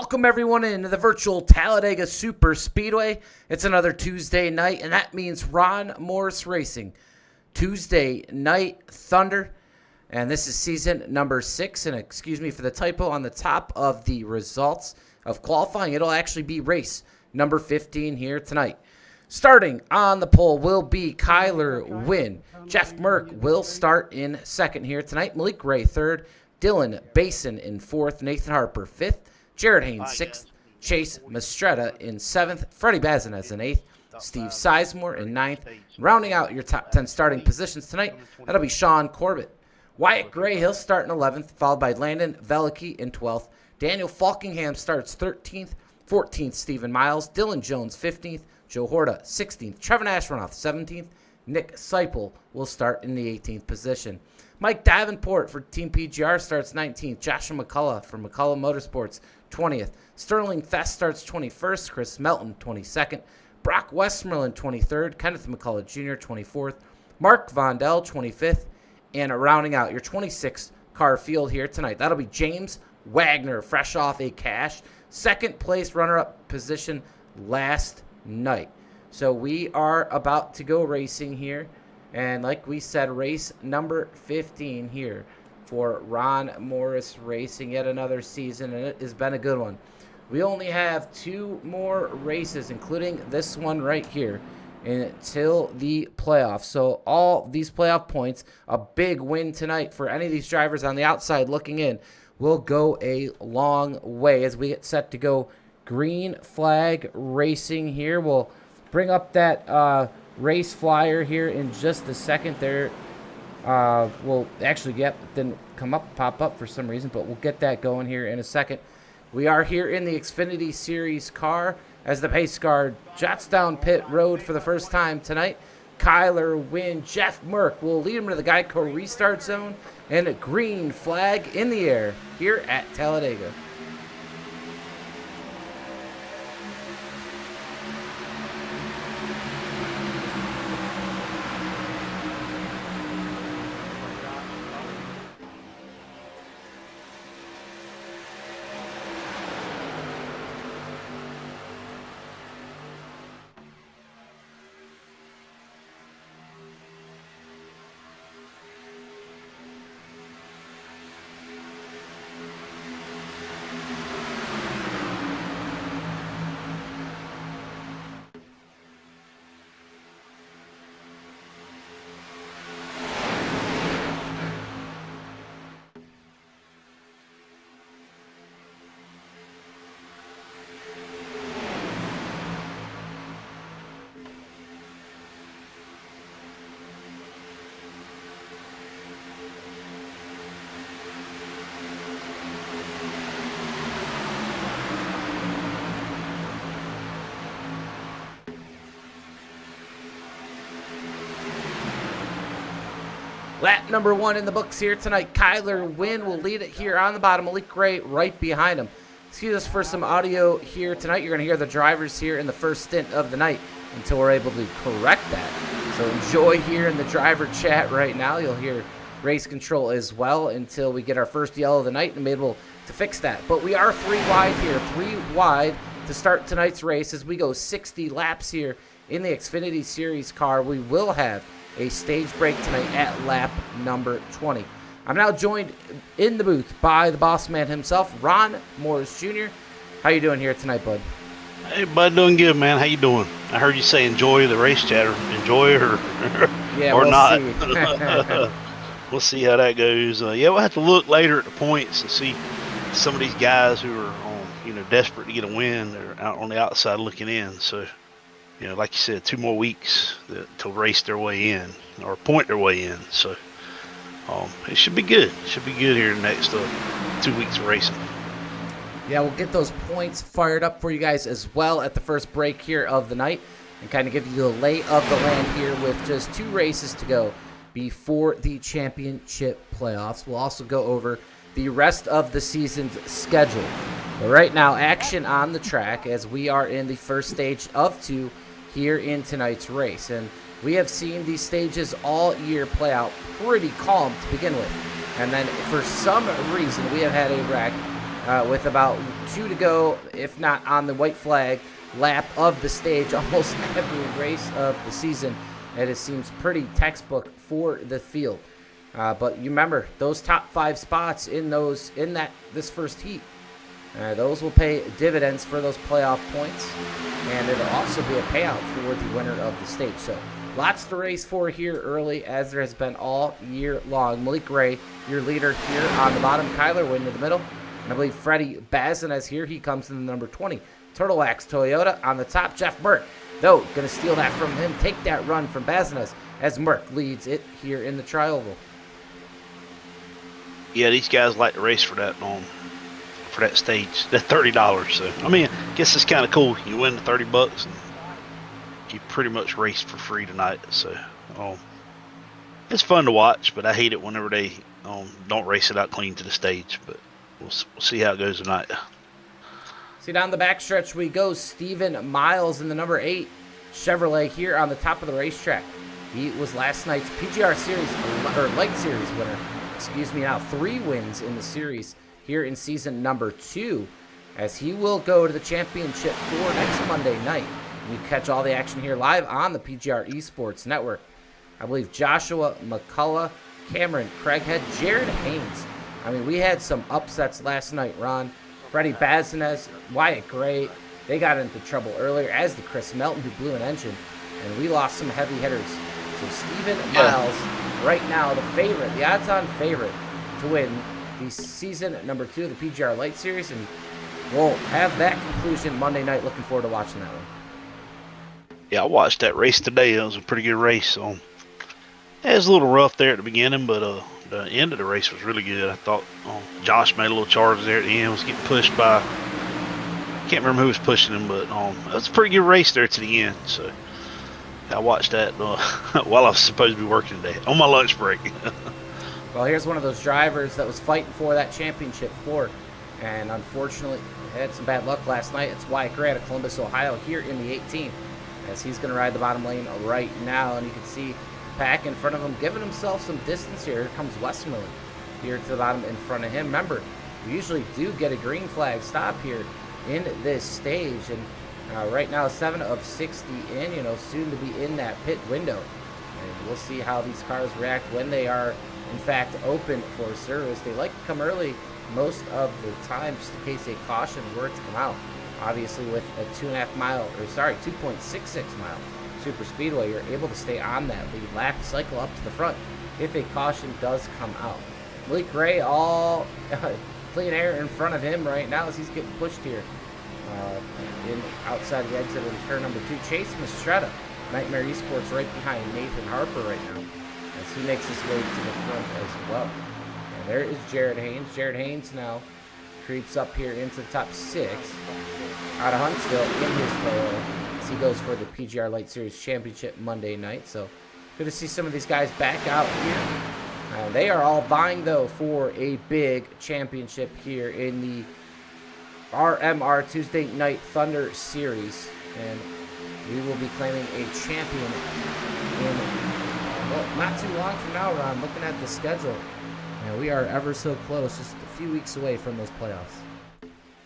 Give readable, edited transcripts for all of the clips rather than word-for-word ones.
Welcome everyone into the virtual Talladega Super Speedway. It's another Tuesday night, and that means Ron Morris Racing Tuesday Night Thunder. And this is season number 6, and excuse me for the typo on the top of the results of qualifying. It'll actually be race number 15 here tonight. Starting on the pole will be Kyler Wynn. Jeff Merck will start in second here tonight. Malik Ray third. Dylan Basin in fourth. Nathan Harper fifth. Jared Haynes sixth. Chase Mastretta in seventh. Freddie Bazinez in eighth. Steve Sizemore in ninth. Rounding out your top 10 starting positions tonight, that'll be Sean Corbett. Wyatt Gray, he'll start in 11th, followed by Landon Velicky in 12th. Daniel Falkingham starts 13th. 14th, Stephen Miles. Dylan Jones 15th. Joe Horta 16th. Trevor Ashronoff 17th. Nick Seipel will start in the 18th position. Mike Davenport for Team PGR starts 19th. Joshua McCullough from McCullough Motorsports 20th. Sterling Fest starts 21st. Chris Melton 22nd. Brock Westmoreland 23rd. Kenneth McCullough Jr. 24th. Mark Vondell 25th. And rounding out your 26th car field here tonight, that'll be James Wagner, fresh off a cash second place runner-up position last night. So we are about to go racing here. And like we said, race number 15 here for Ron Morris Racing. Yet another season, and it has been a good one. We only have 2 more races, including this one right here, until the playoffs. So all these playoff points, a big win tonight for any of these drivers on the outside looking in, will go a long way as we get set to go green flag racing here. We'll bring up that race flyer here in just a second there. We'll actually get, didn't pop up for some reason, but we'll get that going here in a second. We are here in the Xfinity Series car as the pace car jots down pit road for the first time tonight. Kyler Wynn, Jeff Merck will lead him to the Geico restart zone, and a green flag in the air here at Talladega. Lap number 1 in the books here tonight. Kyler Wynn will lead it here on the bottom. Malik Gray right behind him. Excuse us for some audio here tonight. You're going to hear the drivers here in the first stint of the night until we're able to correct that. So enjoy here in the driver chat right now. You'll hear race control as well until we get our first yell of the night and be able to fix that. But we are 3 wide here. 3 wide to start tonight's race as we go 60 laps here in the Xfinity Series car. We will have a stage break tonight at lap number 20. I'm now joined in the booth by the boss man himself, Ron Morris Jr. How you doing here tonight, bud? Hey, bud, doing good, man. How you doing? I heard you say enjoy the race chatter. Enjoy it or, yeah, or we'll not. See. We'll see how that goes. Yeah, we'll have to look later at the points and see some of these guys who are desperate to get a win. They're out on the outside looking in. So, like you said, 2 more weeks to race their way in or point their way in. So it should be good. It should be good here in the next 2 weeks of racing. Yeah, we'll get those points fired up for you guys as well at the first break here of the night and kind of give you the lay of the land here with just 2 races to go before the championship playoffs. We'll also go over the rest of the season's schedule. But right now, action on the track as we are in the first stage of 2 here in tonight's race. And we have seen these stages all year play out pretty calm to begin with. And then for some reason, we have had a wreck with about 2 to go, if not on the white flag lap of the stage, almost every race of the season. It seems pretty textbook for the field. But you remember those top 5 spots in this first heat. Those will pay dividends for those playoff points, and it'll also be a payout for the winner of the stage. So lots to race for here early, as there has been all year long. Malik Ray, your leader here on the bottom. Kyler Wynn in the middle. And I believe Freddie Bazinez here. He comes in the number 20. Turtle Wax Toyota on the top. Jeff Merck, though, going to steal that from him. Take that run from Bazinez as Merck leads it here in the tri-oval. Yeah, these guys like to race for that stage, that $30. So I mean, I guess it's kind of cool. You win the $30 and you pretty much raced for free tonight. So it's fun to watch, but I hate it whenever they don't race it out clean to the stage. But we'll see how it goes tonight. See, down the backstretch we go. Steven Miles in the number 8 Chevrolet here on the top of the racetrack. He was last night's PGR Series or Light Series winner. Now 3 wins in the series here in season number 2, as he will go to the championship for next Monday night. And you catch all the action here live on the PGR eSports Network. I believe Joshua McCullough, Cameron Craighead, Jared Haynes. I mean, we had some upsets last night, Ron. Freddie Bazinez, Wyatt Gray, they got into trouble earlier, as did Chris Melton, who blew an engine. And we lost some heavy hitters. So Steven Miles, right now, the odds-on favorite to win the season number 2 of the PGR Light Series, and we'll have that conclusion Monday night. Looking forward to watching that one. Yeah, I watched that race today. It was a pretty good race. It was a little rough there at the beginning, but the end of the race was really good. I thought Josh made a little charge there at the end. Was getting pushed by, I can't remember who was pushing him, but it was a pretty good race there to the end. So I watched that while I was supposed to be working today on my lunch break. Well, here's one of those drivers that was fighting for that championship and unfortunately had some bad luck last night. It's Wyatt Gray out of Columbus, Ohio, here in the 18th, as he's going to ride the bottom lane right now. And you can see Pack in front of him, giving himself some distance here. Here comes Westmoreland here to the bottom in front of him. Remember, we usually do get a green flag stop here in this stage, and right now 7 of 60 in, soon to be in that pit window. And we'll see how these cars react when they are in fact open for service. They like to come early most of the time, just in case a caution were to come out. Obviously, with a 2.66 mile super speedway, you're able to stay on that lead lap, cycle up to the front if a caution does come out. Malik Gray, all clean air in front of him right now as he's getting pushed here outside the exit of turn number 2. Chase Mastretta, Nightmare Esports, right behind Nathan Harper right now, as he makes his way to the front as well. And there is Jared Haynes. Jared Haynes now creeps up here into the top 6 out of Huntsville in his Toyota as he goes for the PGR Light Series Championship Monday night. So good to see some of these guys back out here. They are all vying, though, for a big championship here in the RMR Tuesday Night Thunder Series. And we will be claiming a champion in, well, not too long from now, Ron. Looking at the schedule, we are ever so close, just a few weeks away from those playoffs.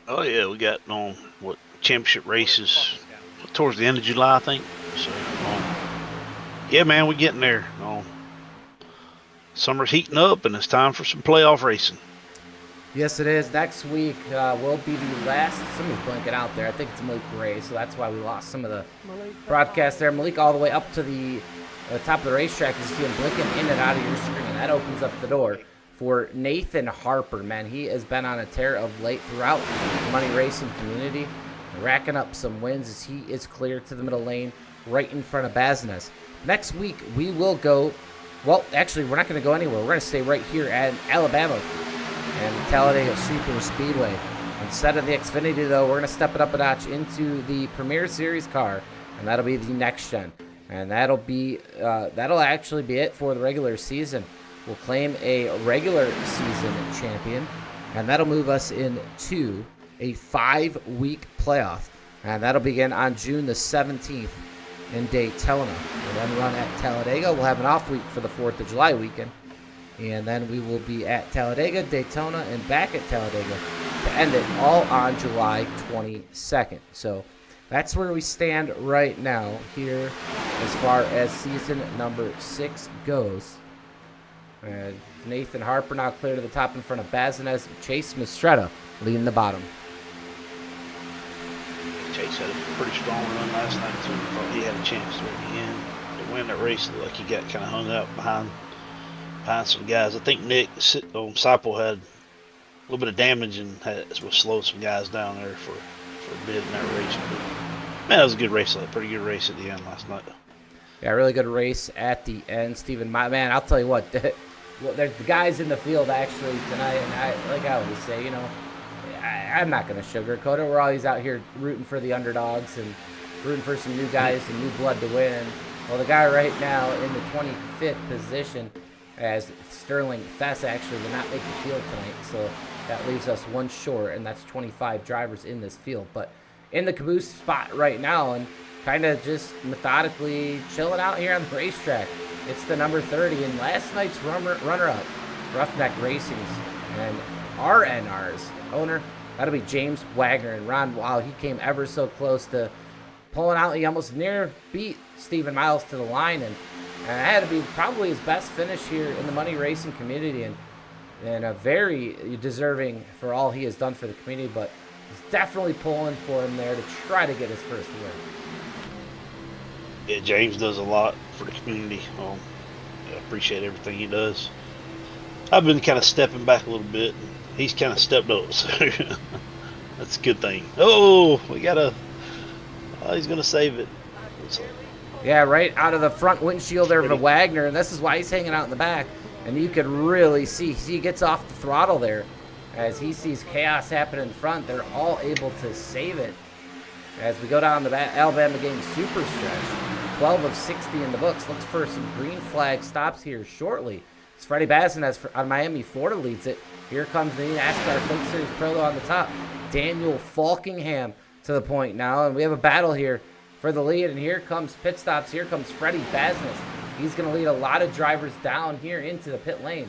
Oh, yeah, we got championship races towards the end of July, I think. So, yeah, man, we're getting there. Summer's heating up, and it's time for some playoff racing. Yes, it is. Next week will be the last. Somebody's blanking out there. I think it's Malik Gray, so that's why we lost some of the broadcast there. Malik all the way up to the top of the racetrack. You see him blinking in and out of your screen. That opens up the door for Nathan Harper, man. He has been on a tear of late throughout the money racing community, racking up some wins as he is clear to the middle lane right in front of Bazinez. Next week, we will go, well, actually, we're not going to go anywhere. We're going to stay right here at Alabama and Talladega Super Speedway. Instead of the Xfinity, though, we're going to step it up a notch into the Premier Series car, and that'll be the next gen. And that'll actually be it for the regular season. We'll claim a regular season champion, and that'll move us into a 5-week playoff. And that'll begin on June the 17th in Daytona. We'll then run at Talladega. We'll have an off week for the 4th of July weekend. And then we will be at Talladega, Daytona, and back at Talladega to end it all on July 22nd. So that's where we stand right now here as far as season number 6 goes. Nathan Harper now clear to the top in front of Bazinez. Chase Mistretta leading the bottom. Chase had a pretty strong run last night too. Thought he had a chance to win that race. It looked like he got kind of hung up behind some guys. I think Nick Seipel had a little bit of damage and was slowed some guys down there for a bit in that race. But, man, that was a good race. A pretty good race at the end last night. Yeah, really good race at the end, Stephen. Man, I'll tell you what. There's the guys in the field actually tonight, and like I always say, you know, I'm not going to sugarcoat it. We're always out here rooting for the underdogs and rooting for some new guys and new blood to win. Well, the guy right now in the 25th position as Sterling Fess actually will not make the field tonight, so that leaves us one short, and that's 25 drivers in this field. But in the caboose spot right now and kind of just methodically chilling out here on the racetrack, it's the number 30 and last night's runner-up, Roughneck Racing's and RNR's owner. That'll be James Wagner. And Ron, wow, he came ever so close to pulling out. He almost near beat Stephen Miles to the line, and that had to be probably his best finish here in the money racing community, and a very deserving for all he has done for the community, but he's definitely pulling for him there to try to get his first win. Yeah, James does a lot for the community. I appreciate everything he does. I've been kind of stepping back a little bit. He's kind of stepped up, so that's a good thing. Oh, he's going to save it. So. Yeah, right out of the front windshield there for Wagner, and this is why he's hanging out in the back. And you could really see he gets off the throttle there as he sees chaos happen in front. They're all able to save it as we go down the Alabama game super stretch. 12 of 60 in the books. Looks for some green flag stops here shortly. It's Freddie Bazinez on Miami, Florida leads it. Here comes the NASCAR Cup Series Pro on the top. Daniel Falkingham to the point now, and we have a battle here for the lead. And here comes pit stops. Here comes Freddie Bazinez. He's going to lead a lot of drivers down here into the pit lane.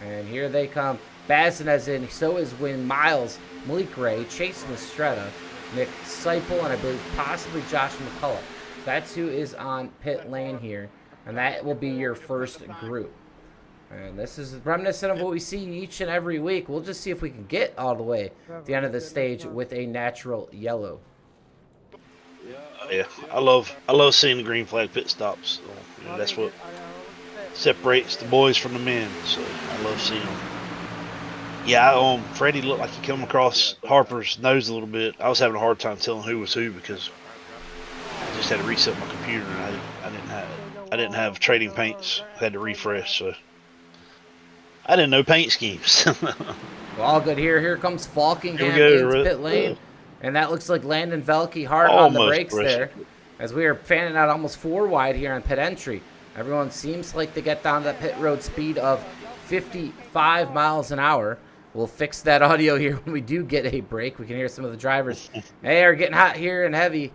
And here they come. Bazinez in. So is Win Miles, Malik Ray, Chase Mistretta, Nick Seipel, and I believe possibly Josh McCullough. That's who is on pit lane here, and that will be your first group. And this is reminiscent of what we see each and every week. We'll just see if we can get all the way to the end of the stage with a natural yellow. Yeah, I love seeing the green flag pit stops. So, that's what separates the boys from the men. So I love seeing them. Yeah, Freddie looked like he come across Harper's nose a little bit. I was having a hard time telling who was who because I just had to reset my computer and I didn't have trading paints. I had to refresh, so I didn't know paint schemes. Well, all good here. Here comes Falkingham into pit lane. And that looks like Landon Velke hard on the brakes there. As we are fanning out almost 4 wide here on pit entry. Everyone seems like they get down to that pit road speed of 55 miles an hour. We'll fix that audio here when we do get a break. We can hear some of the drivers. They are getting hot here and heavy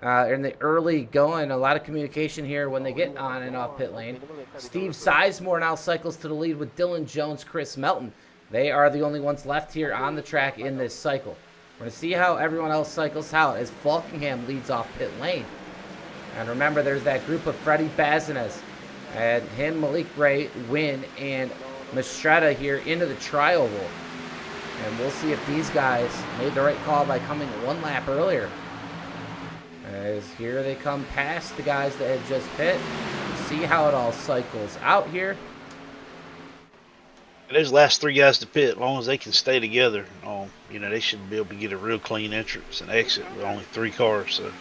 in the early going. A lot of communication here when they get on and off pit lane. Steve Sizemore now cycles to the lead with Dylan Jones, Chris Melton. They are the only ones left here on the track in this cycle. We're going to see how everyone else cycles out as Falkingham leads off pit lane. And remember, there's that group of Freddie Bazinez and him, Malik Ray, Wynn, and Mistretta here into the trial roll. And we'll see if these guys made the right call by coming 1 lap earlier. As here they come past the guys that had just pit. We'll see how it all cycles out here. Those last 3 guys to pit, as long as they can stay together, they should be able to get a real clean entrance and exit with only 3 cars. So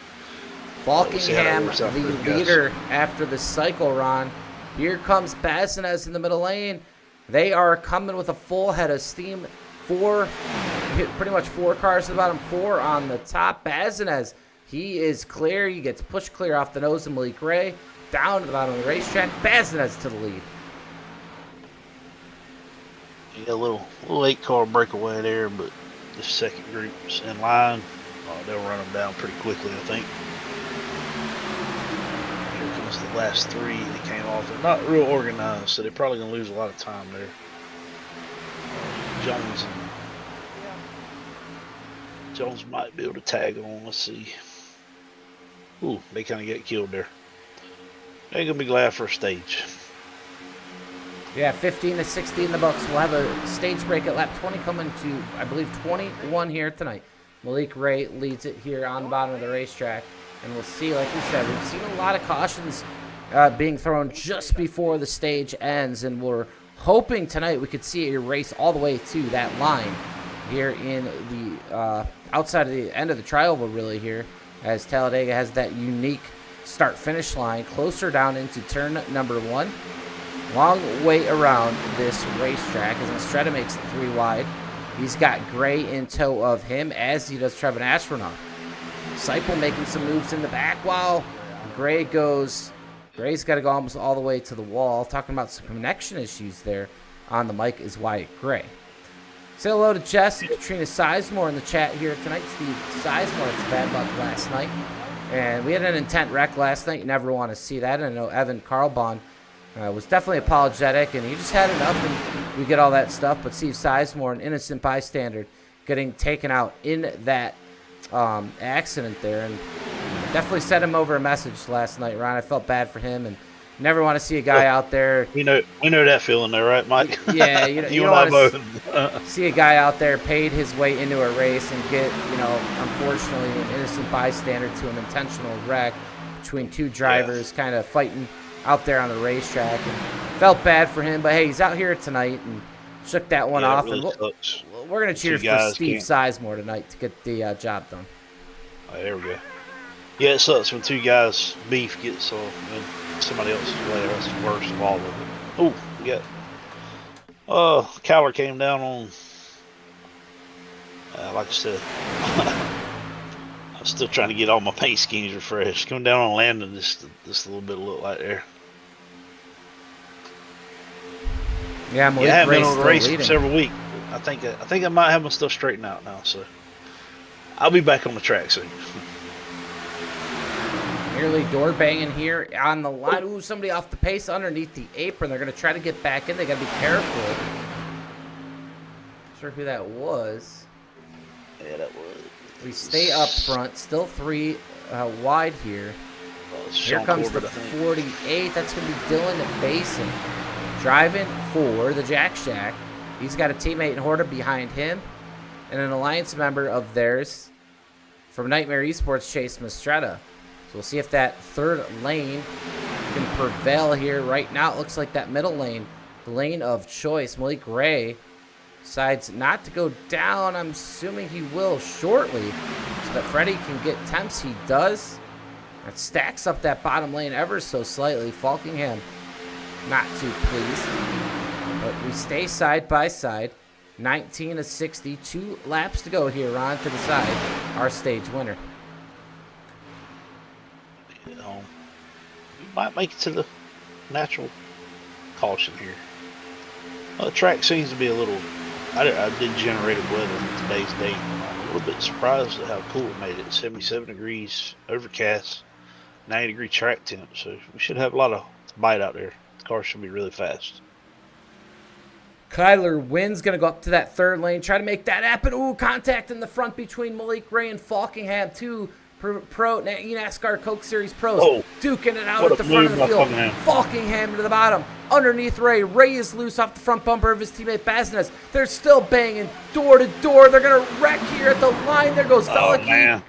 Falkingham, the leader after the cycle, Ron. Here comes Bazinez in the middle lane. They are coming with a full head of steam. 4, pretty much 4 cars to the bottom, 4 on the top. Bazinez, he is clear. He gets pushed clear off the nose of Malik Ray. Down to the bottom of the racetrack. Bazinez to the lead. Yeah, a little 8-car breakaway there, but the second group's in line. They'll run them down pretty quickly, I think. Here comes the last 3 that came off. They're not real organized, so they're probably going to lose a lot of time there. Jones Jones might be able to tag on. Let's see. Ooh, they kind of get killed there. They're going to be glad for a stage. Yeah, 15 to 60 in the books. We'll have a stage break at lap 20 coming to, I believe, 21 here tonight. Malik Ray leads it here on the bottom of the racetrack. And we'll see, like we said, we've seen a lot of cautions being thrown just before the stage ends. And we're hoping tonight we could see a race all the way to that line here in the outside of the end of the trioval, really, here, as Talladega has that unique start-finish line closer down into turn number 1. Long way around this racetrack as Estrada makes it 3 wide. He's got Gray in tow of him, as he does Trevin Astronaut. Seipel making some moves in the back while Gray's got to go almost all the way to the wall. Talking about some connection issues there on the mic is Wyatt Gray. Say hello to Jess and Katrina Sizemore in the chat here tonight. Steve Sizemore had some bad luck last night. And we had an intent wreck last night. You never want to see that. And I know Evan Carlbon was definitely apologetic, and he just had enough, and we get all that stuff. But Steve Sizemore, an innocent bystander, getting taken out in that accident there, and definitely sent him over a message last night, Ron. I felt bad for him, and never want to see a guy out there. We know that feeling there, right, Mike? Yeah, you don't want to see a guy out there paid his way into a race and get, unfortunately, an innocent bystander to an intentional wreck between two drivers kind of fighting out there on the racetrack, and felt bad for him. But hey, he's out here tonight and shook that one off. Really and we're going to cheer for Steve Sizemore tonight to get the job done. Oh, there we go. Yeah, it sucks when two guys beef gets and somebody else is there. That's the worst of all of it. Oh, we got Cowler came down on like I said. I'm still trying to get all my paint schemes refreshed. Coming down on Landon just a little bit look like there. Yeah, I haven't been on the race for several weeks. I think I might have my stuff straightened out now, so I'll be back on the track soon. Nearly door banging here on the line. Ooh, somebody off the pace underneath the apron. They're going to try to get back in. They got to be careful. Not sure who that was. Yeah, that was. We stay up front. Still 3 wide here. Here comes the 48. That's going to be Dylan Basin driving for the Jack Shack. He's got a teammate in Horta behind him and an alliance member of theirs from Nightmare Esports, Chase Mastretta. So we'll see if that third lane can prevail here. Right now it looks like that middle lane, the lane of choice. Malik Ray decides not to go down. I'm assuming he will shortly so that Freddie can get temps. He does. That stacks up that bottom lane ever so slightly. Falkingham not too pleased. But we stay side by side. 19 to 60. 2 laps to go here, Ron, to decide our stage winner. We might make it to the natural caution here. The track seems to be a little. I did generated weather in today's date. I'm a little bit surprised at how cool it made it. 77 degrees, overcast, 90-degree track temp. So we should have a lot of bite out there. The car should be really fast. Kyler Wynn's going to go up to that third lane, try to make that happen. Ooh, contact in the front between Malik Ray and Falkingham. 2 pro NASCAR Coke Series pros duking it out at the front of the field. Falkingham to the bottom. Underneath Ray. Ray is loose off the front bumper of his teammate Basnes. They're still banging door to door. They're going to wreck here at the line. There goes Veliky.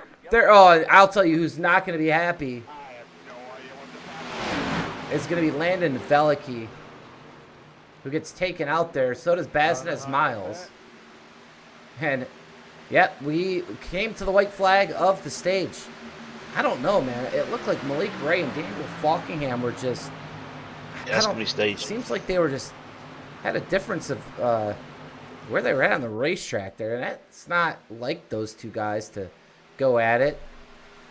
I'll tell you who's not going to be happy. It's going to be Landon Veliky, who gets taken out there. So does Basnes Miles. And yep, we came to the white flag of the stage. I don't know, man. It looked like Malik Ray and Daniel Falkingham were just. That's going to be staged. Seems like they were just had a difference of where they were at on the racetrack there, and that's not like those two guys to go at it.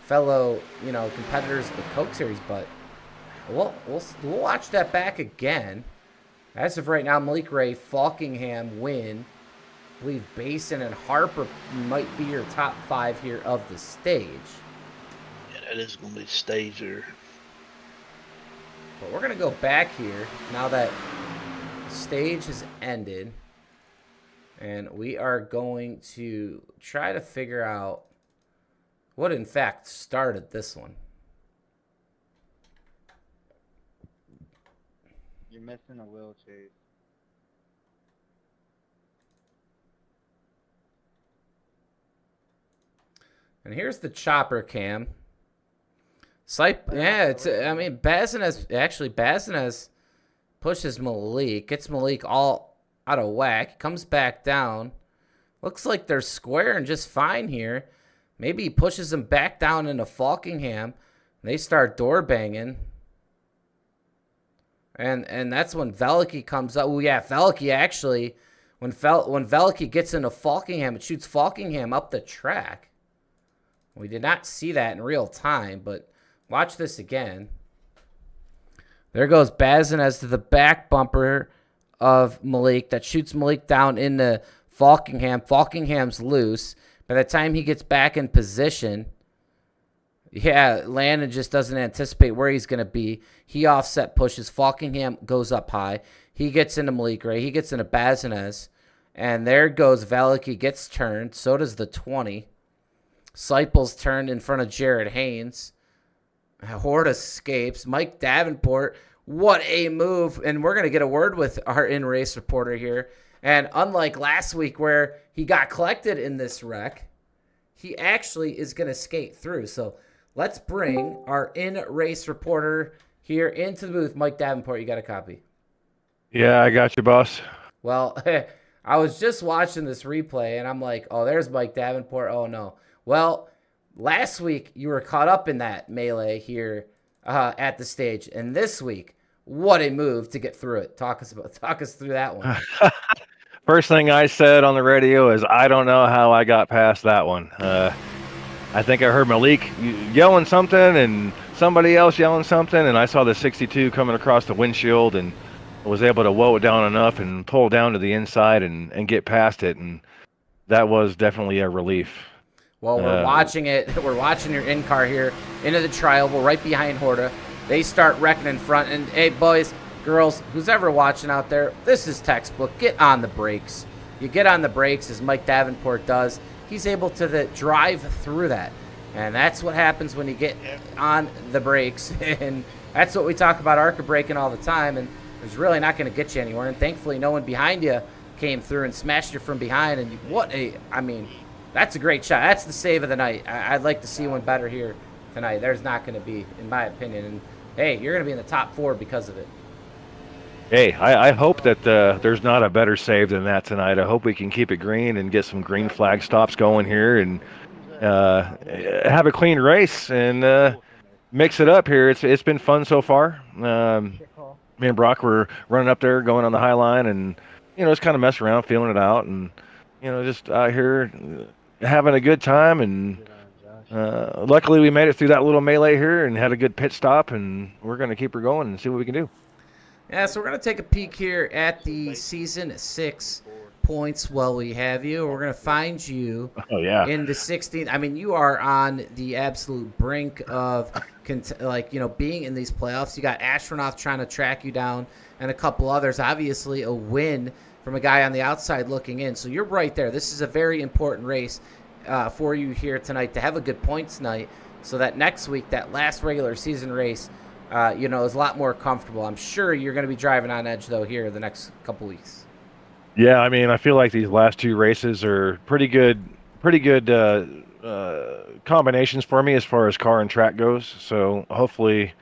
Fellow, competitors of the Coke Series, but we'll watch that back again. As of right now, Malik Ray, Falkingham win. I believe Basin and Harper might be your top 5 here of the stage. Yeah, that is going to be staged there. But we're going to go back here now that the stage has ended. And we are going to try to figure out what, in fact, started this one. You're missing a wheel chase. And here's the chopper cam. Bazinez pushes Malik, gets Malik all out of whack, comes back down. Looks like they're squaring just fine here. Maybe he pushes him back down into Falkingham. They start door banging. And that's when Veliky comes up. Oh, yeah, Veliky actually, when Veliky gets into Falkingham, it shoots Falkingham up the track. We did not see that in real time, but watch this again. There goes Bazinez to the back bumper of Malik. That shoots Malik down into Falkingham. Falkingham's loose. By the time he gets back in position, Landon just doesn't anticipate where he's going to be. He offset pushes. Falkingham goes up high. He gets into Malik Ray. He gets into Bazinez. And there goes Veliky, gets turned. So does the 20. Seipel's turned in front of Jared Haynes. Horde escapes. Mike Davenport, what a move. And we're going to get a word with our in-race reporter here. And unlike last week where he got collected in this wreck, he actually is going to skate through. So let's bring our in-race reporter here into the booth. Mike Davenport, you got a copy? Yeah, I got you, boss. Well, I was just watching this replay, and I'm like, oh, there's Mike Davenport. Oh, no. Well, last week you were caught up in that melee here at the stage, and this week, what a move to get through it. Talk us through that one. First thing I said on the radio is, I don't know how I got past that one. I think I heard Malik yelling something and somebody else yelling something, and I saw the 62 coming across the windshield and was able to woe it down enough and pull down to the inside and get past it, and that was definitely a relief. Well, we're watching it. We're watching your in-car here into the trial. We're right behind Horta. They start wrecking in front. And, hey, boys, girls, who's ever watching out there, this is textbook. Get on the brakes. You get on the brakes, as Mike Davenport does. He's able to drive through that. And that's what happens when you get on the brakes. And that's what we talk about ARCA braking all the time. And it's really not going to get you anywhere. And thankfully, no one behind you came through and smashed you from behind. And that's a great shot. That's the save of the night. I'd like to see one better here tonight. There's not going to be, in my opinion. And, hey, you're going to be in the top 4 because of it. Hey, I hope that there's not a better save than that tonight. I hope we can keep it green and get some green flag stops going here and have a clean race and mix it up here. It's been fun so far. Me and Brock were running up there, going on the high line, and, just kind of messing around, feeling it out, and, just out here having a good time. And luckily we made it through that little melee here and had a good pit stop, and we're going to keep her going and see what we can do. Yeah, so we're going to take a peek here at the Season 6 points while we have you. We're going to find you in the 16th. I mean, you are on the absolute brink of, being in these playoffs. You got Astronaut trying to track you down and a couple others. Obviously, a win from a guy on the outside looking in. So you're right there. This is a very important race for you here tonight to have a good points night so that next week, that last regular season race, is a lot more comfortable. I'm sure you're going to be driving on edge, though, here the next couple weeks. Yeah, I mean, I feel like these last 2 races are pretty good combinations for me as far as car and track goes. So hopefully,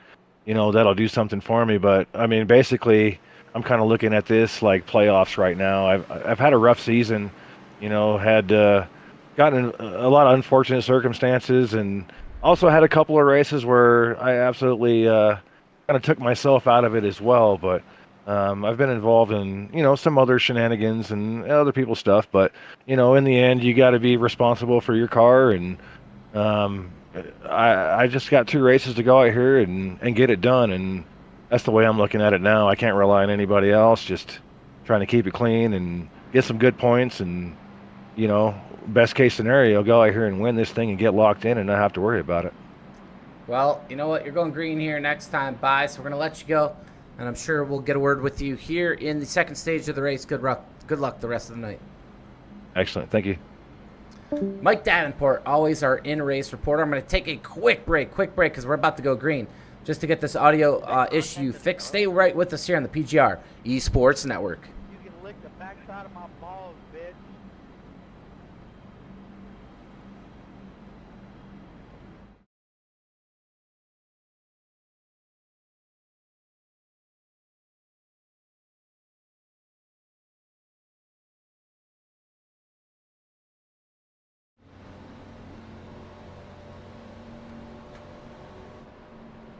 that'll do something for me. But, I mean, basically, I'm kind of looking at this like playoffs right now. I've had a rough season, had gotten a lot of unfortunate circumstances, and also had a couple of races where I absolutely kind of took myself out of it as well. But I've been involved in, some other shenanigans and other people's stuff. But, in the end, you got to be responsible for your car. And I just got 2 races to go out here and get it done. And that's the way I'm looking at it now. I can't rely on anybody else, just trying to keep it clean and get some good points and, best case scenario, go out here and win this thing and get locked in and not have to worry about it. Well, you know what? You're going green here next time. Bye. So we're going to let you go, and I'm sure we'll get a word with you here in the second stage of the race. Good luck the rest of the night. Excellent. Thank you. Mike Davenport, always our in-race reporter. I'm going to take a quick break, because we're about to go green, just to get this audio issue fixed. Stay right with us here on the PGR eSports Network. You can lick the backside of my balls, bitch.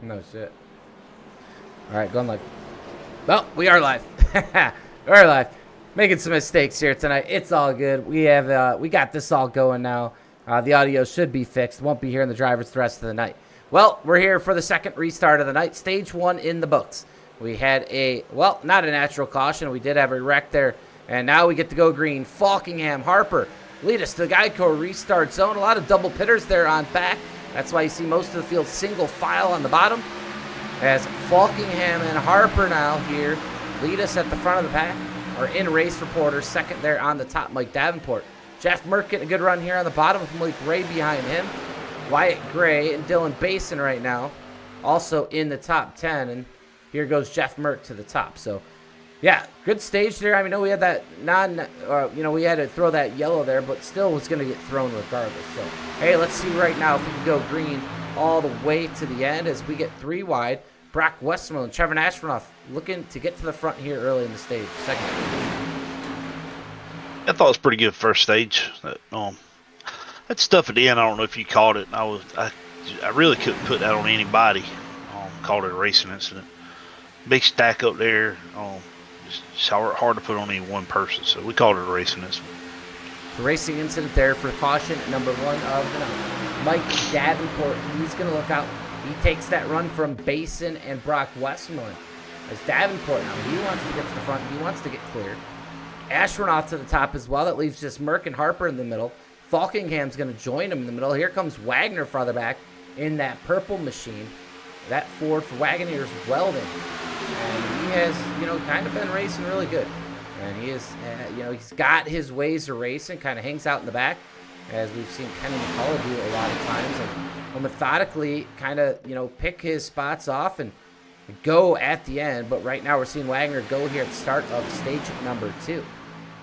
No shit. All right, going live. Well, we are live. We're live. Making some mistakes here tonight. It's all good. We got this all going now. The audio should be fixed. Won't be here in the drivers the rest of the night. Well, we're here for the second restart of the night. Stage 1 in the books. We had not a natural caution. We did have a wreck there. And now we get to go green. Falkingham, Harper lead us to the Geico restart zone. A lot of double pitters there on back. That's why you see most of the field single file on the bottom. As Falkingham and Harper now here lead us at the front of the pack. Our in-race reporter second there on the top, Mike Davenport. Jeff Merck getting a good run here on the bottom with Malik Ray behind him. Wyatt Gray and Dylan Basin right now also in the top 10. And here goes Jeff Merck to the top. So, yeah, good stage there. I mean, we had that we had to throw that yellow there, but still was going to get thrown regardless. So, hey, let's see right now if we can go green all the way to the end as we get 3 wide. Brock Westmoreland, Trevor Ashronoff looking to get to the front here early in the stage. Second stage. I thought it was pretty good first stage. That stuff at the end, I don't know if you caught it. I really couldn't put that on anybody. Called it a racing incident. Big stack up there. It's hard to put on any one person, so we called it a racing incident. The racing incident there for caution, number 1 of the night. Mike Davenport, he's going to look out. He takes that run from Basin and Brock Westmoreland. As Davenport now, he wants to get to the front. He wants to get clear. Ashronoff to the top as well. That leaves just Merck and Harper in the middle. Falkingham's going to join him in the middle. Here comes Wagner farther back in that purple machine. That Ford for Wagoneer's Welding. And he has, kind of been racing really good. And he is, he's got his ways of racing, kind of hangs out in the back, as we've seen Kenny McCullough do a lot of times. And will methodically kind of, pick his spots off and go at the end. But right now we're seeing Wagner go here at the start of stage number 2.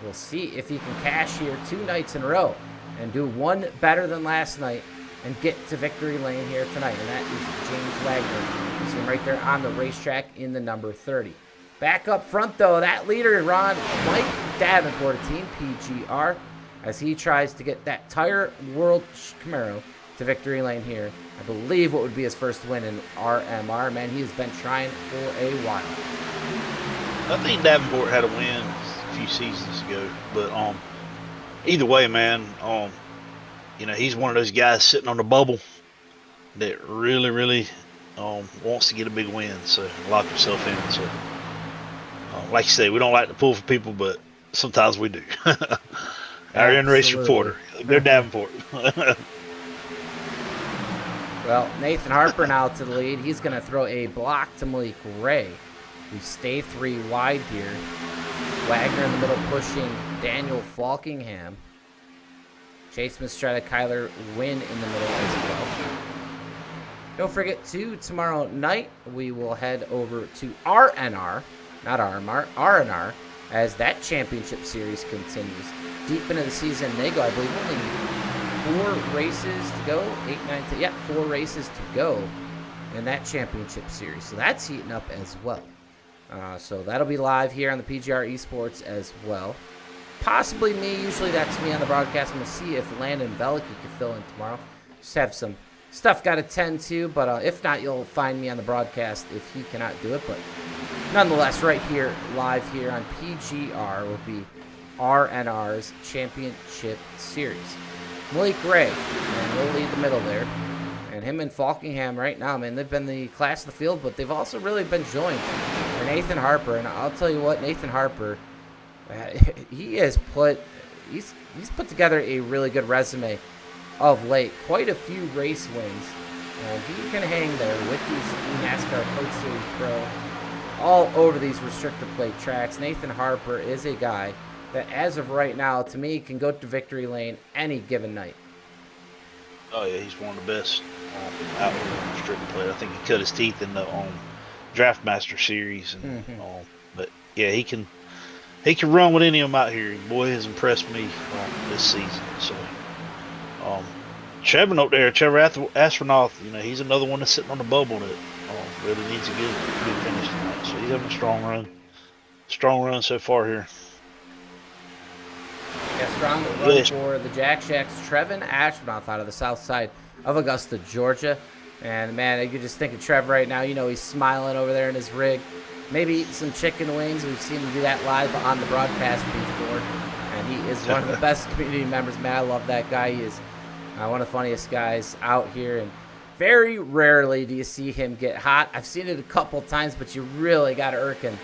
We'll see if he can cash here 2 nights in a row and do one better than last night and get to victory lane here tonight. And that is James Wagner. You see him right there on the racetrack in the number 30. Back up front, though, that leader, Mike Davenport, Team PGR, as he tries to get that Tire World Camaro to victory lane here. I believe what would be his first win in RMR. Man, he has been trying for a while. I think Davenport had a win a few seasons ago, but either way, man, he's one of those guys sitting on the bubble that really, really wants to get a big win, so lock yourself in. So, like you say, we don't like to pull for people, but sometimes we do. Our in-race reporter, they're Davenport. Well, Nathan Harper now to the lead. He's going to throw a block to Malik Ray. We stay 3 wide here. Wagner in the middle pushing Daniel Falkingham. Chase Mistretta, Kyler Wynn in the middle as well. Don't forget, too, tomorrow night we will head over to RNR, not RMR, RNR, as that championship series continues. Deep into the season, they go, I believe, only 4 races to go. 4 races to go in that championship series. So that's heating up as well. So that'll be live here on the PGR eSports as well. Possibly me. Usually that's me on the broadcast. I'm going to see if Landon Velicky can fill in tomorrow. Just have some stuff got to tend to, but if not, you'll find me on the broadcast if he cannot do it. But nonetheless, right here, live here on PGR will be RNR's Championship Series. Malik Ray, and he'll lead the middle there. And him and Falkingham right now, man, they've been the class of the field, but they've also really been joined by Nathan Harper. And I'll tell you what, Nathan Harper, he's put together a really good resume of late. Quite a few race wins. And he can hang there with these NASCAR Coach Series Pro all over these restrictor plate tracks. Nathan Harper is a guy that as of right now, to me, can go to victory lane any given night. Oh yeah, he's one of the best out there strict player. I think he cut his teeth in the Draftmaster series, and but yeah, he can run with any of them out here. Boy, has impressed me this season. So Trevor up there, Trevor Astronaut, he's another one that's sitting on the bubble that really needs a good finish tonight. So he's having a strong run so far here. Yeah, strong run for the Jack Shacks. Trevin Astronaut out of the south side of Augusta, Georgia. And, man, you could just think of Trev right now. He's smiling over there in his rig. Maybe eating some chicken wings. We've seen him do that live on the broadcast before. And he is one of the best community members. Man, I love that guy. He is one of the funniest guys out here. And very rarely do you see him get hot. I've seen it a couple times, but you really got to irk him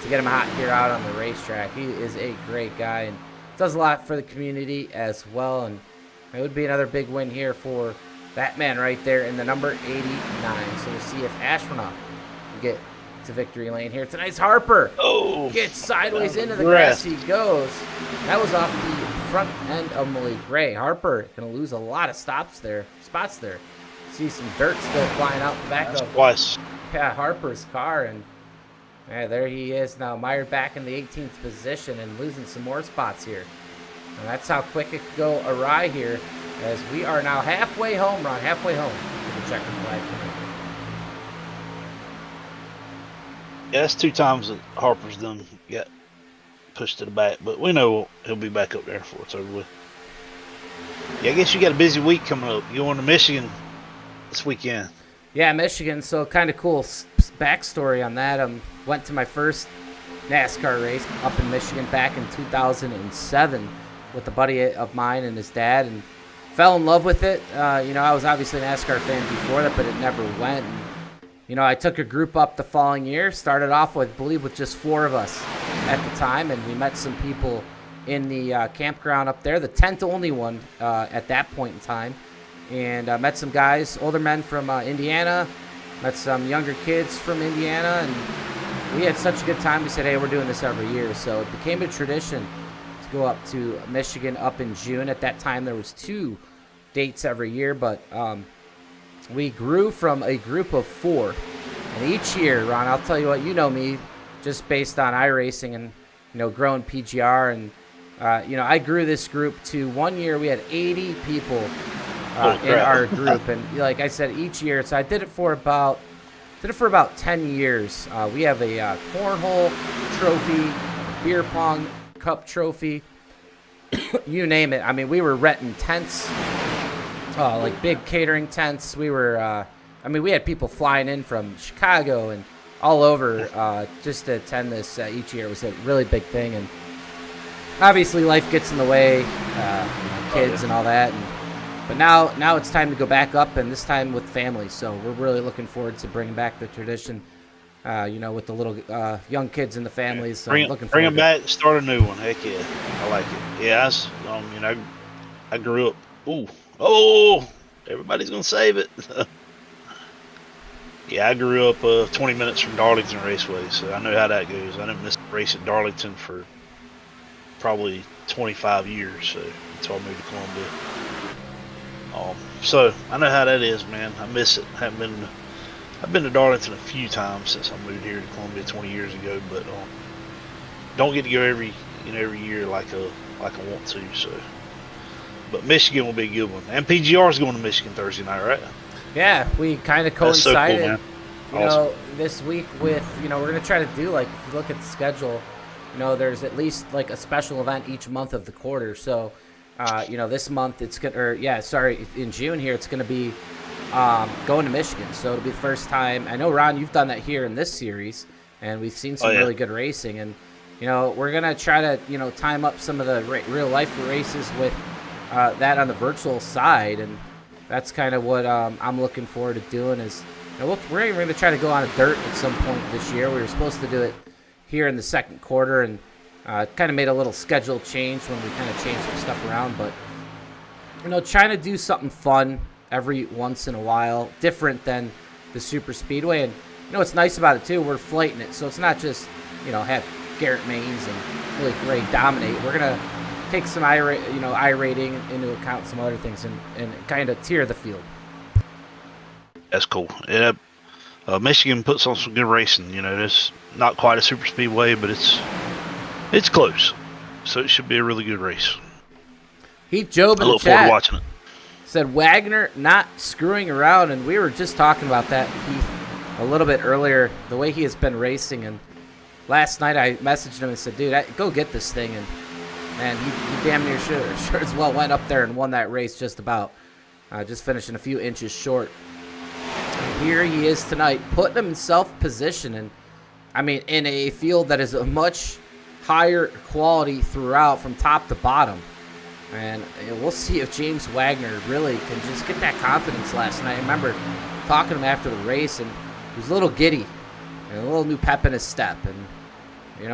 to get him hot here out on the racetrack. He is a great guy and does a lot for the community as well. And it would be another big win here for that man right there in the number 89. So we'll see if Astronaut can get to victory lane here. Tonight's Harper gets sideways into the grass. He goes. That was off the front end of Malik Gray. Harper going to lose a lot of spots there. See some dirt still flying out the back of Harper's car. And there he is now, mired back in the 18th position and losing some more spots here. And that's how quick it could go awry here, as we are now halfway home, Ron, halfway home to the checkered flag. Yeah, that's 2 times that Harper's done got pushed to the back, but we know he'll be back up there before it's over with. Yeah, I guess you got a busy week coming up. You going to Michigan this weekend? Yeah, Michigan. So kind of cool backstory on that. Went to my first NASCAR race up in Michigan back in 2007 with a buddy of mine and his dad, and fell in love with it. I was obviously a NASCAR fan before that, but it never went. And, I took a group up the following year. Started off with, I believe, with just 4 of us at the time, and we met some people in the campground up there, the tent only one at that point in time. And met some guys, older men from Indiana, met some younger kids from Indiana, and we had such a good time. We said, hey, we're doing this every year. So it became a tradition to go up to Michigan up in June. At that time, there was 2 dates every year, but we grew from a group of 4. And each year, Ron, I'll tell you what, me, just based on iRacing and, growing PGR. And, I grew this group to one year we had 80 people in our group, and like I said, each year. So I did it for about 10 years. We have a cornhole trophy, beer pong cup trophy, you name it. I mean, we were renting tents, like big catering tents. We were, we had people flying in from Chicago and all over just to attend this each year. It was a really big thing, and obviously life gets in the way, kids and all that. But now it's time to go back up, and this time with family. So we're really looking forward to bringing back the tradition, with the little young kids and the families. So bring them back, start a new one. Heck yeah, I like it. Yeah, I grew up. Everybody's gonna save it. Yeah, I grew up 20 minutes from Darlington Raceway, so I know how that goes. I didn't miss a race at Darlington for probably 25 years, so until I moved to Columbia. So I know how that is, man. I miss it. I've been to Darlington a few times since I moved here to Columbia 20 years ago, but don't get to go every year like I want to. So, but Michigan will be a good one, and PGR is going to Michigan Thursday night, right? Yeah, we kind of coincided. That's so cool, man. This week with we're gonna try to do, like, if you look at the schedule, there's at least like a special event each month of the quarter. So. This month in June here, it's going to be going to Michigan. So it'll be the first time. I know, Ron, you've done that here in this series, and we've seen some really good racing. And, we're going to try to, time up some of the real life races with that on the virtual side. And that's kind of what I'm looking forward to doing is, we're even going to try to go on a dirt at some point this year. We were supposed to do it here in the second quarter, and kind of made a little schedule change when we kind of changed some stuff around. But, trying to do something fun every once in a while, different than the super speedway. And, what's nice about it, too, we're flighting it. So it's not just, have Garrett Maines and Blake Ray dominate. We're going to take some I rating into account, some other things, and kind of tier the field. That's cool. Yeah, Michigan puts on some good racing. It's not quite a super speedway, but it's close. So it should be a really good race. Heath Job in I the look forward chat to watching it. said Wagner not screwing around, and we were just talking about that, Heath, a little bit earlier, the way he has been racing. And last night I messaged him and said, dude, go get this thing. And man, he damn near sure as well went up there and won that race just about, just finishing a few inches short. And here he is tonight, putting himself position, and I mean, in a field that is a much higher quality throughout from top to bottom. And we'll see if James Wagner really can just get that confidence last night. I remember talking to him after the race, and he was a little giddy and a little new pep in his step. And,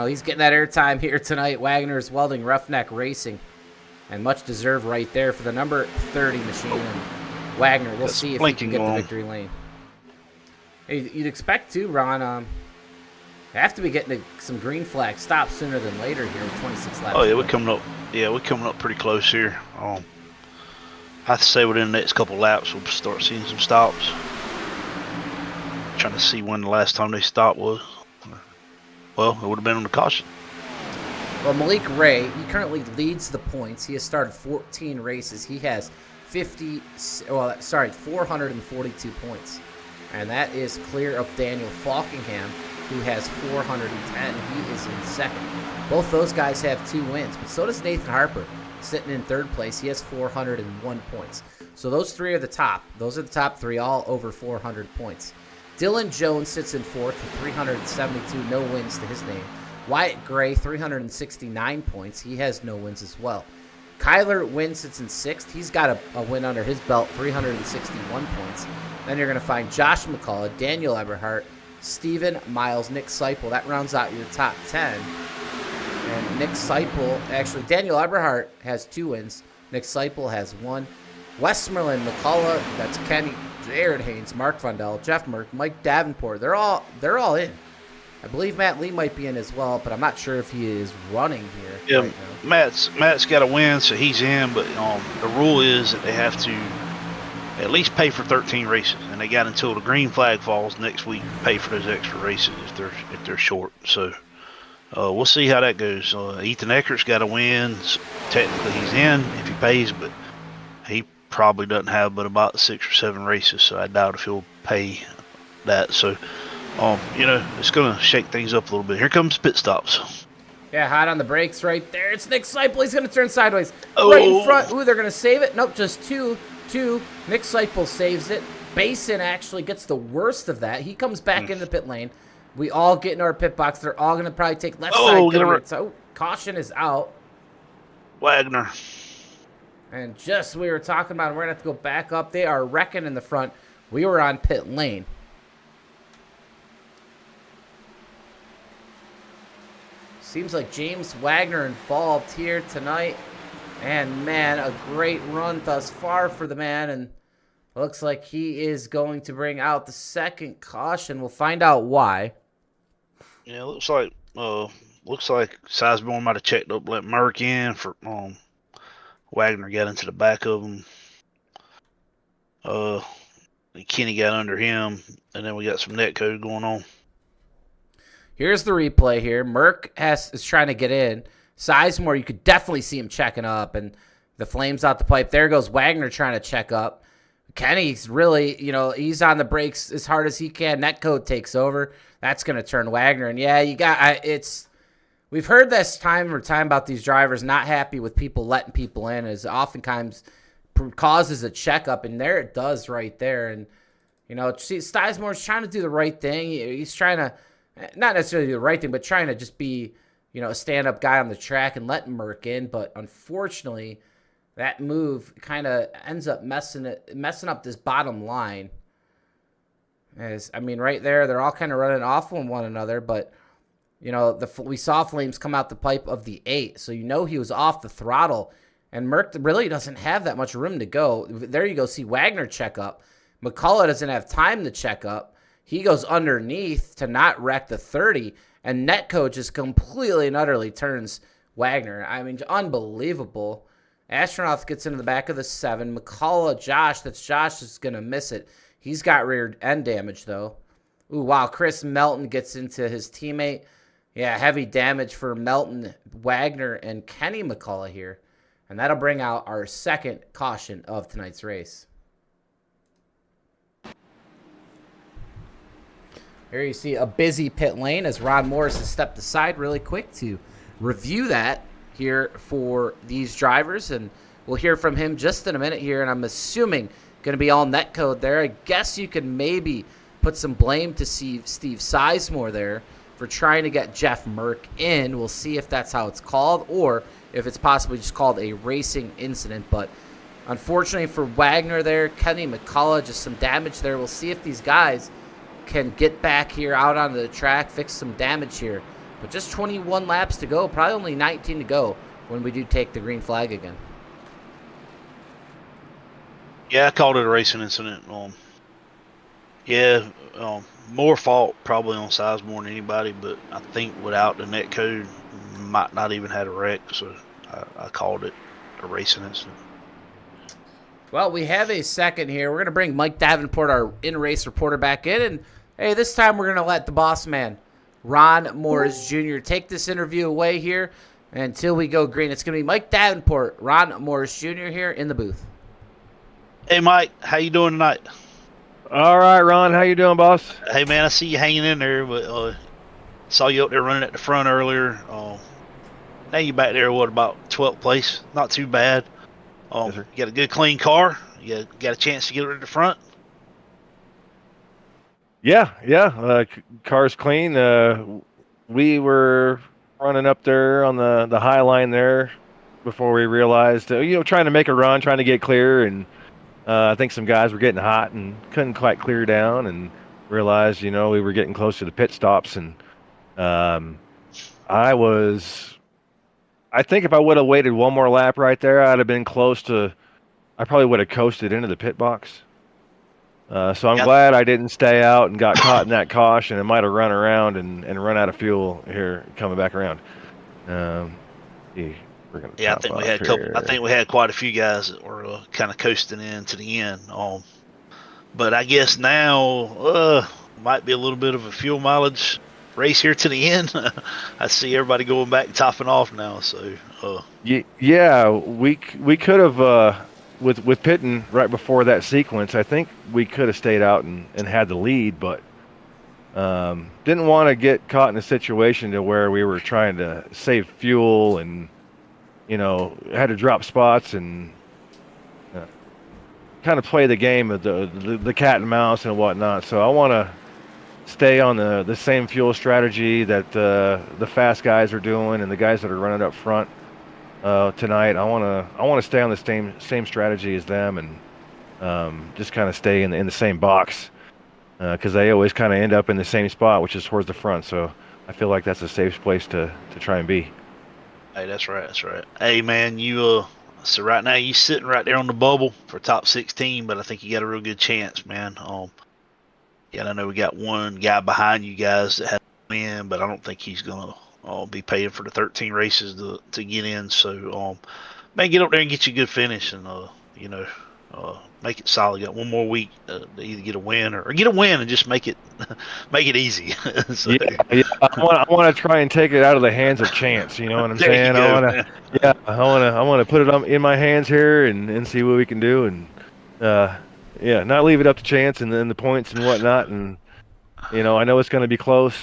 he's getting that airtime here tonight. Wagner's Welding Roughneck Racing, and much deserved right there for the number 30 machine. And Wagner, we'll see if he can get the victory lane. Hey, you'd expect to, Ron. They have to be getting some green flag stops sooner than later here with 26 laps. Oh yeah, we're coming up. Yeah, we're coming up pretty close here. I have to say within the next couple laps we'll start seeing some stops. Trying to see when the last time they stopped was. Well, it would have been on the caution. Well, Malik Ray, he currently leads the points. He has started 14 races. He has 442 points. And that is clear of Daniel Falkingham, who has 410. He is in second. Both those guys have 2 wins, but so does Nathan Harper, sitting in third place. He has 401 points. So those three are the top. Those are the top 3, all over 400 points. Dylan Jones sits in fourth with 372, no wins to his name. Wyatt Gray, 369 points. He has no wins as well. Kyler Wynn sits in sixth. He's got a win under his belt, 361 points. Then you're going to find Josh McCullough, Daniel Eberhardt, Steven Miles, Nick Seipel. That rounds out your top 10. And Nick Seipel, actually, Daniel Eberhardt has 2 wins. Nick Seipel has 1. Westmoreland, McCullough, that's Kenny, Jared Haynes, Mark Fundell, Jeff Merck, Mike Davenport. They're all in. I believe Matt Lee might be in as well, but I'm not sure if he is running here. Yeah, right now. Matt's got a win, so he's in. But the rule is that they have to at least pay for 13 races, and they got until the green flag falls next week to pay for those extra races if they're short. So we'll see how that goes. Ethan Eckert's got a win. So technically, he's in if he pays, but he probably doesn't have but about 6 or 7 races, so I doubt if he'll pay that. So. It's going to shake things up a little bit. Here comes pit stops. Yeah, hot on the brakes right there. It's Nick Seipel. He's going to turn sideways. Right in front. Ooh, they're going to save it. Nope, just two. Nick Seipel saves it. Basin actually gets the worst of that. He comes back in the pit lane. We all get in our pit box. They're all going to probably take left side. So caution is out. Wagner. And just we were talking about, we're going to have to go back up. They are wrecking in the front. We were on pit lane. Seems like James Wagner involved here tonight. And, man, a great run thus far for the man. And looks like he is going to bring out the second caution. We'll find out why. Yeah, looks like Sizemore might have checked up, let Merck in for Wagner got into the back of him. Kenny got under him, and then we got some net code going on. Here's the replay here. Merck is trying to get in. Sizemore, you could definitely see him checking up, and the flames out the pipe. There goes Wagner trying to check up. Kenny's really, he's on the brakes as hard as he can. Netcode takes over. That's going to turn Wagner. And, yeah, we've heard this time or time about these drivers not happy with people letting people in, as oftentimes causes a checkup, and there it does right there. And, Sizemore's trying to do the right thing. He's trying to, not necessarily do the right thing, but trying to just be, a stand-up guy on the track and let Merck in. But unfortunately, that move kind of ends up messing up this bottom line. Right there, they're all kind of running off on one another. But, we saw flames come out the pipe of the 8, so he was off the throttle. And Merck really doesn't have that much room to go. There you go, see Wagner check up. McCullough doesn't have time to check up. He goes underneath to not wreck the 30. And Netco just completely and utterly turns Wagner. I mean, unbelievable. Astronaut gets into the back of the 7. McCullough, Josh is going to miss it. He's got rear end damage, though. Ooh, wow. Chris Melton gets into his teammate. Yeah, heavy damage for Melton, Wagner, and Kenny McCullough here. And that'll bring out our second caution of tonight's race. Here you see a busy pit lane as Ron Morris has stepped aside really quick to review that here for these drivers. And we'll hear from him just in a minute here. And I'm assuming going to be all net code there. I guess you can maybe put some blame to Steve Sizemore there for trying to get Jeff Merck in. We'll see if that's how it's called or if it's possibly just called a racing incident. But unfortunately for Wagner there, Kenny McCullough, just some damage there. We'll see if these guys can get back here out onto the track, fix some damage here. But just 21 laps to go, probably only 19 to go when we do take the green flag again. Yeah, I called it a racing incident. More fault probably on Sizemore than anybody, but I think without the net code, might not even had a wreck, so I called it a racing incident. Well, we have a second here. We're going to bring Mike Davenport, our in-race reporter, back in. And, hey, this time we're going to let the boss man, Ron Morris Jr., take this interview away here until we go green. It's going to be Mike Davenport, Ron Morris Jr. here in the booth. Hey, Mike, how you doing tonight? All right, Ron, how you doing, boss? Hey, man, I see you hanging in there, but saw you up there running at the front earlier. Now you back there, about 12th place? Not too bad. Yes, You got a good, clean car. You got a chance to get it at the front. Yeah. Car's clean. We were running up there on the high line there before we realized, trying to make a run, trying to get clear, and I think some guys were getting hot and couldn't quite clear down, and realized, we were getting close to the pit stops, and I think if I would have waited one more lap right there, I'd have been close to. I probably would have coasted into the pit box. So I'm glad I didn't stay out and got caught in that caution. It might have run around and run out of fuel here coming back around. I think we had quite a few guys that were kind of coasting in to the end. But I guess now might be a little bit of a fuel mileage race here to the end. I see everybody going back topping off now. So we could have with pitting right before that sequence. I think we could have stayed out and had the lead, but didn't want to get caught in a situation to where we were trying to save fuel and had to drop spots and kind of play the game of the cat and mouse and whatnot. So I want to stay on the same fuel strategy that the fast guys are doing and the guys that are running up front tonight. I want to stay on the same strategy as them and just kind of stay in the same box because they always kind of end up in the same spot, which is towards the front. So I feel like that's a safe place to try and be. Hey, that's right. Hey, man, so right now you sitting right there on the bubble for top 16, but I think you got a real good chance, man. I know we got one guy behind you guys that has to win, but I don't think he's gonna be paying for the 13 races to get in. So, man, get up there and get you a good finish, and make it solid. You got one more week to either get a win or get a win and just make it easy. So, I want to try and take it out of the hands of chance. You know what I'm saying? I want to put it in my hands here and see what we can do, and not leave it up to chance and then the points and whatnot. And I know it's going to be close,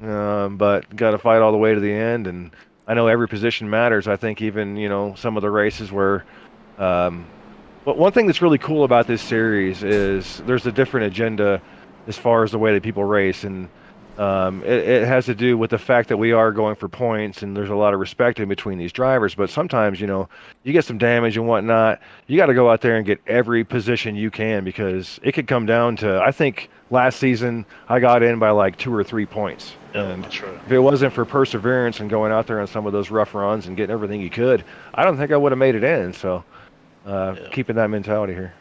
but got to fight all the way to the end. And I know every position matters. I think even some of the races where. But one thing that's really cool about this series is there's a different agenda as far as the way that people race, and it has to do with the fact that we are going for points, and there's a lot of respect in between these drivers. But sometimes, you get some damage and whatnot. You got to go out there and get every position you can because it could come down to. I think last season I got in by like 2 or 3 points, and that's right. If it wasn't for perseverance and going out there on some of those rough runs and getting everything you could, I don't think I would have made it in. So. Keeping that mentality here.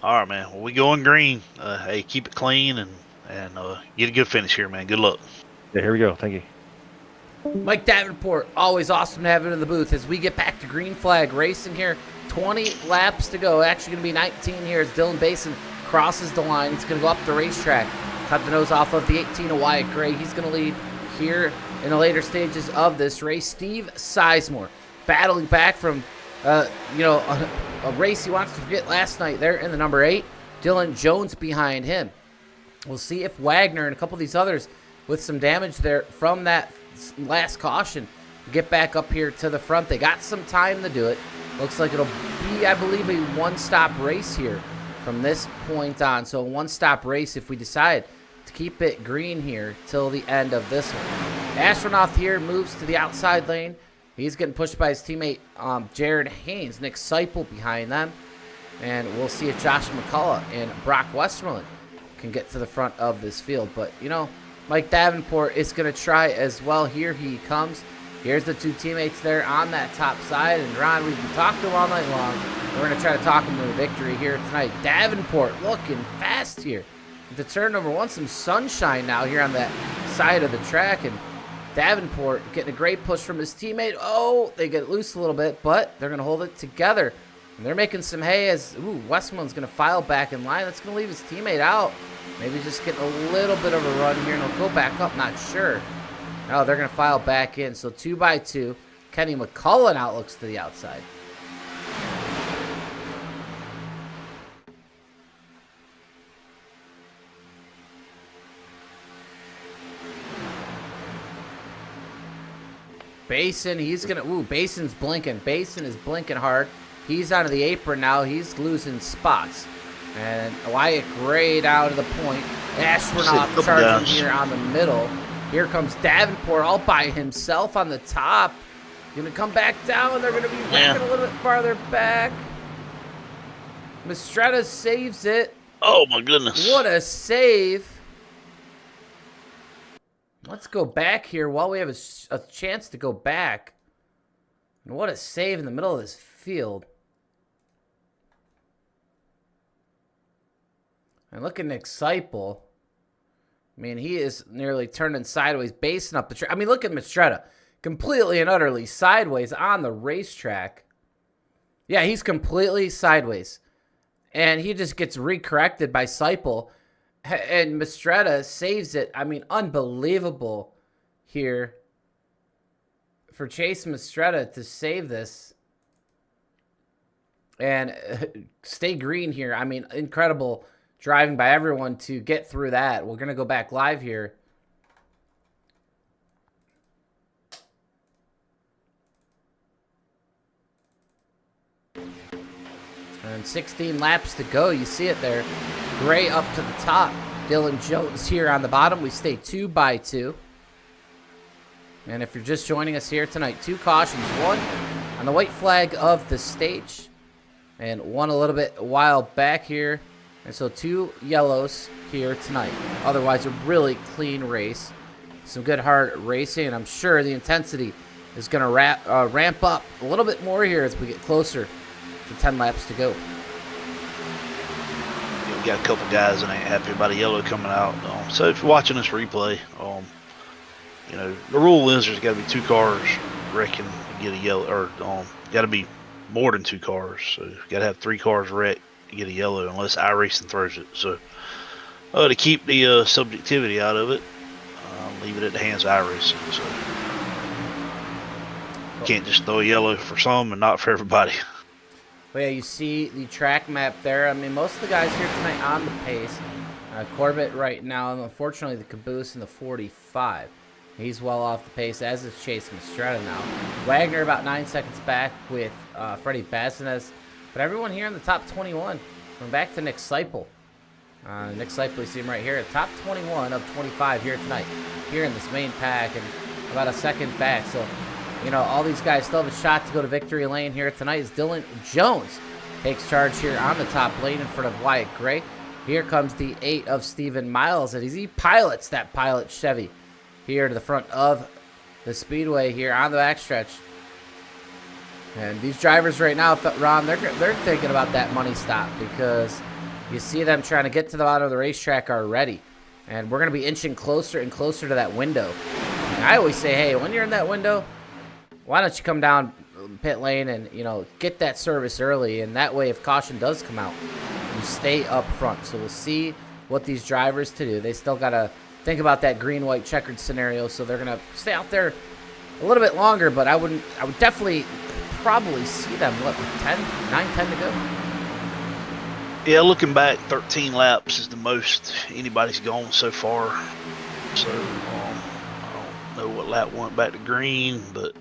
All right, man. Well, we going green. Hey, keep it clean and get a good finish here, man. Good luck. Yeah, here we go. Thank you. Mike Davenport, always awesome to have him in the booth as we get back to green flag racing here. 20 laps to go. Actually going to be 19 here as Dylan Basin crosses the line. He's going to go up the racetrack, cut the nose off of the 18 of Wyatt Gray. He's going to lead here in the later stages of this race. Steve Sizemore battling back from, a race he wants to forget last night there in the number 8. Dylan Jones behind him. We'll see if Wagner and a couple of these others with some damage there from that last caution get back up here to the front. They got some time to do it. Looks like it'll be, I believe, a one-stop race here from this point on. So a one-stop race if we decide to keep it green here till the end of this one. Astronaut here moves to the outside lane. He's getting pushed by his teammate Jared Haynes. Nick Seipel behind them. And we'll see if Josh McCullough and Brock Westmoreland can get to the front of this field. But, Mike Davenport is going to try as well. Here he comes. Here's the two teammates there on that top side. And, Ron, we've been talking to him all night long. We're going to try to talk him to a victory here tonight. Davenport looking fast here. Into turn number 1, some sunshine now here on that side of the track. And Davenport getting a great push from his teammate. Oh, they get loose a little bit, but they're going to hold it together. And they're making some hay as, Westmoreland's going to file back in line. That's going to leave his teammate out. Maybe just getting a little bit of a run here, and he'll go back up, not sure. Oh, they're going to file back in. So 2 by 2. Kenny McCullough out looks to the outside. Basin, he's going to, Basin's blinking. Basin is blinking hard. He's onto the apron now. He's losing spots. And Wyatt Gray down to the point. Astronaut charging here on the middle. Here comes Davenport all by himself on the top. Going to come back down. They're going to be wrecking a little bit farther back. Mistretta saves it. Oh, my goodness. What a save. Let's go back here while we have a chance to go back. And what a save in the middle of this field. And look at Nick Seipel. I mean, he is nearly turning sideways, basing up the track. I mean, look at Mistretta. Completely and utterly sideways on the racetrack. Yeah, he's completely sideways. And he just gets recorrected by Seipel. And Mistretta saves it. I mean, unbelievable here for Chase Mistretta to save this. And stay green here. I mean, incredible driving by everyone to get through that. We're going to go back live here. And 16 laps to go. You see it there. Gray up to the top. Dylan Jones here on the bottom. We stay 2 by 2. And if you're just joining us here tonight, 2 cautions. 1 on the white flag of the stage. And 1 a little bit while back here. And so 2 yellows here tonight. Otherwise, a really clean race. Some good hard racing, and I'm sure the intensity is going to ramp up a little bit more here as we get closer to 10 laps to go. We got a couple guys that ain't happy about a yellow coming out. So if you're watching this replay, the rule is there's got to be 2 cars wrecking to get a yellow, or got to be more than 2 cars. So you got to have 3 cars wreck to get a yellow unless iRacing throws it. So to keep the subjectivity out of it, leave it at the hands of iRacing. So you can't just throw a yellow for some and not for everybody. Well, yeah, you see the track map there. I mean, most of the guys here tonight on the pace. Corbett right now, unfortunately, the caboose in the 45. He's well off the pace, as is Chase Mistretta now. Wagner about 9 seconds back with Freddie Bazinez. But everyone here in the top 21. Going back to Nick Seipel. Nick Seipel, you see him right here. Top 21 of 25 here tonight. Here in this main pack and about a second back. So, all these guys still have a shot to go to victory lane here tonight as Dylan Jones takes charge here on the top lane in front of Wyatt Gray. Here comes the 8 of Stephen Miles as he pilots that Pilot Chevy here to the front of the speedway here on the backstretch. And these drivers right now, Ron, they're thinking about that money stop because you see them trying to get to the bottom of the racetrack already. And we're going to be inching closer and closer to that window. And I always say, hey, when you're in that window, why don't you come down pit lane and, you know, get that service early. And that way, if caution does come out, you stay up front. So we'll see what these drivers to do. They still got to think about that green, white, checkered scenario. So they're going to stay out there a little bit longer. But I would definitely probably see them, what, with 10 to go? Yeah, looking back, 13 laps is the most anybody's gone so far. So I don't know what lap went back to green, but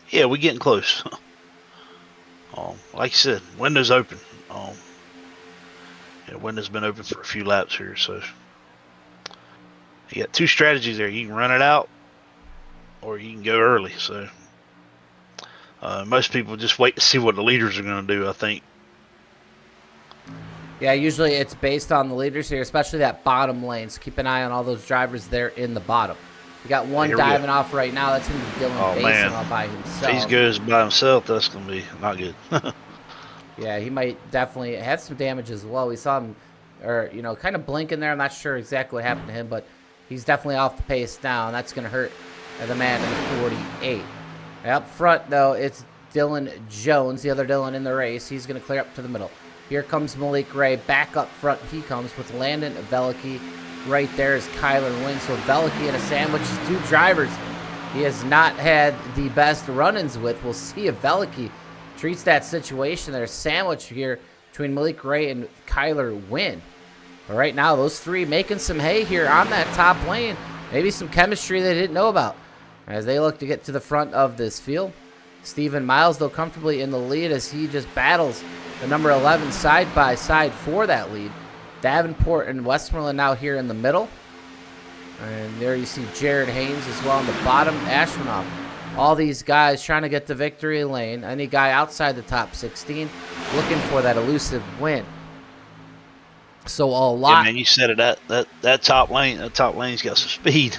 yeah, we're getting close. Like you said, window's open. Window's been open for a few laps here, so you got two strategies there. You can run it out, or you can go early. So most people just wait to see what the leaders are going to do, I think. Yeah, usually it's based on the leaders here, especially that bottom lane. So keep an eye on all those drivers there in the bottom. You got one diving off right now. That's going to be Dylan Basin all by himself. If he goes by himself, that's going to be not good. Yeah, he might definitely have some damage as well. We saw him, kind of blinking there. I'm not sure exactly what happened to him, but he's definitely off the pace now, and that's going to hurt the man in the 48. Up front, though, it's Dylan Jones, the other Dylan in the race. He's going to clear up to the middle. Here comes Malik Ray. Back up front he comes with Landon Veliky. Right there is Kyler Wynn. So Veliky in a sandwich is two drivers he has not had the best run-ins with. We'll see if Veliky treats that situation there. Sandwich here between Malik Ray and Kyler Wynn. But right now, those three making some hay here on that top lane. Maybe some chemistry they didn't know about as they look to get to the front of this field. Stephen Miles, though, comfortably in the lead as he just battles the number 11 side by side for that lead. Davenport and Westmoreland now here in the middle. And there you see Jared Haynes as well on the bottom. Astronaut. All these guys trying to get the victory lane. Any guy outside the top 16 looking for that elusive win. So a lot. Yeah, man, you said it. That top lane's got some speed.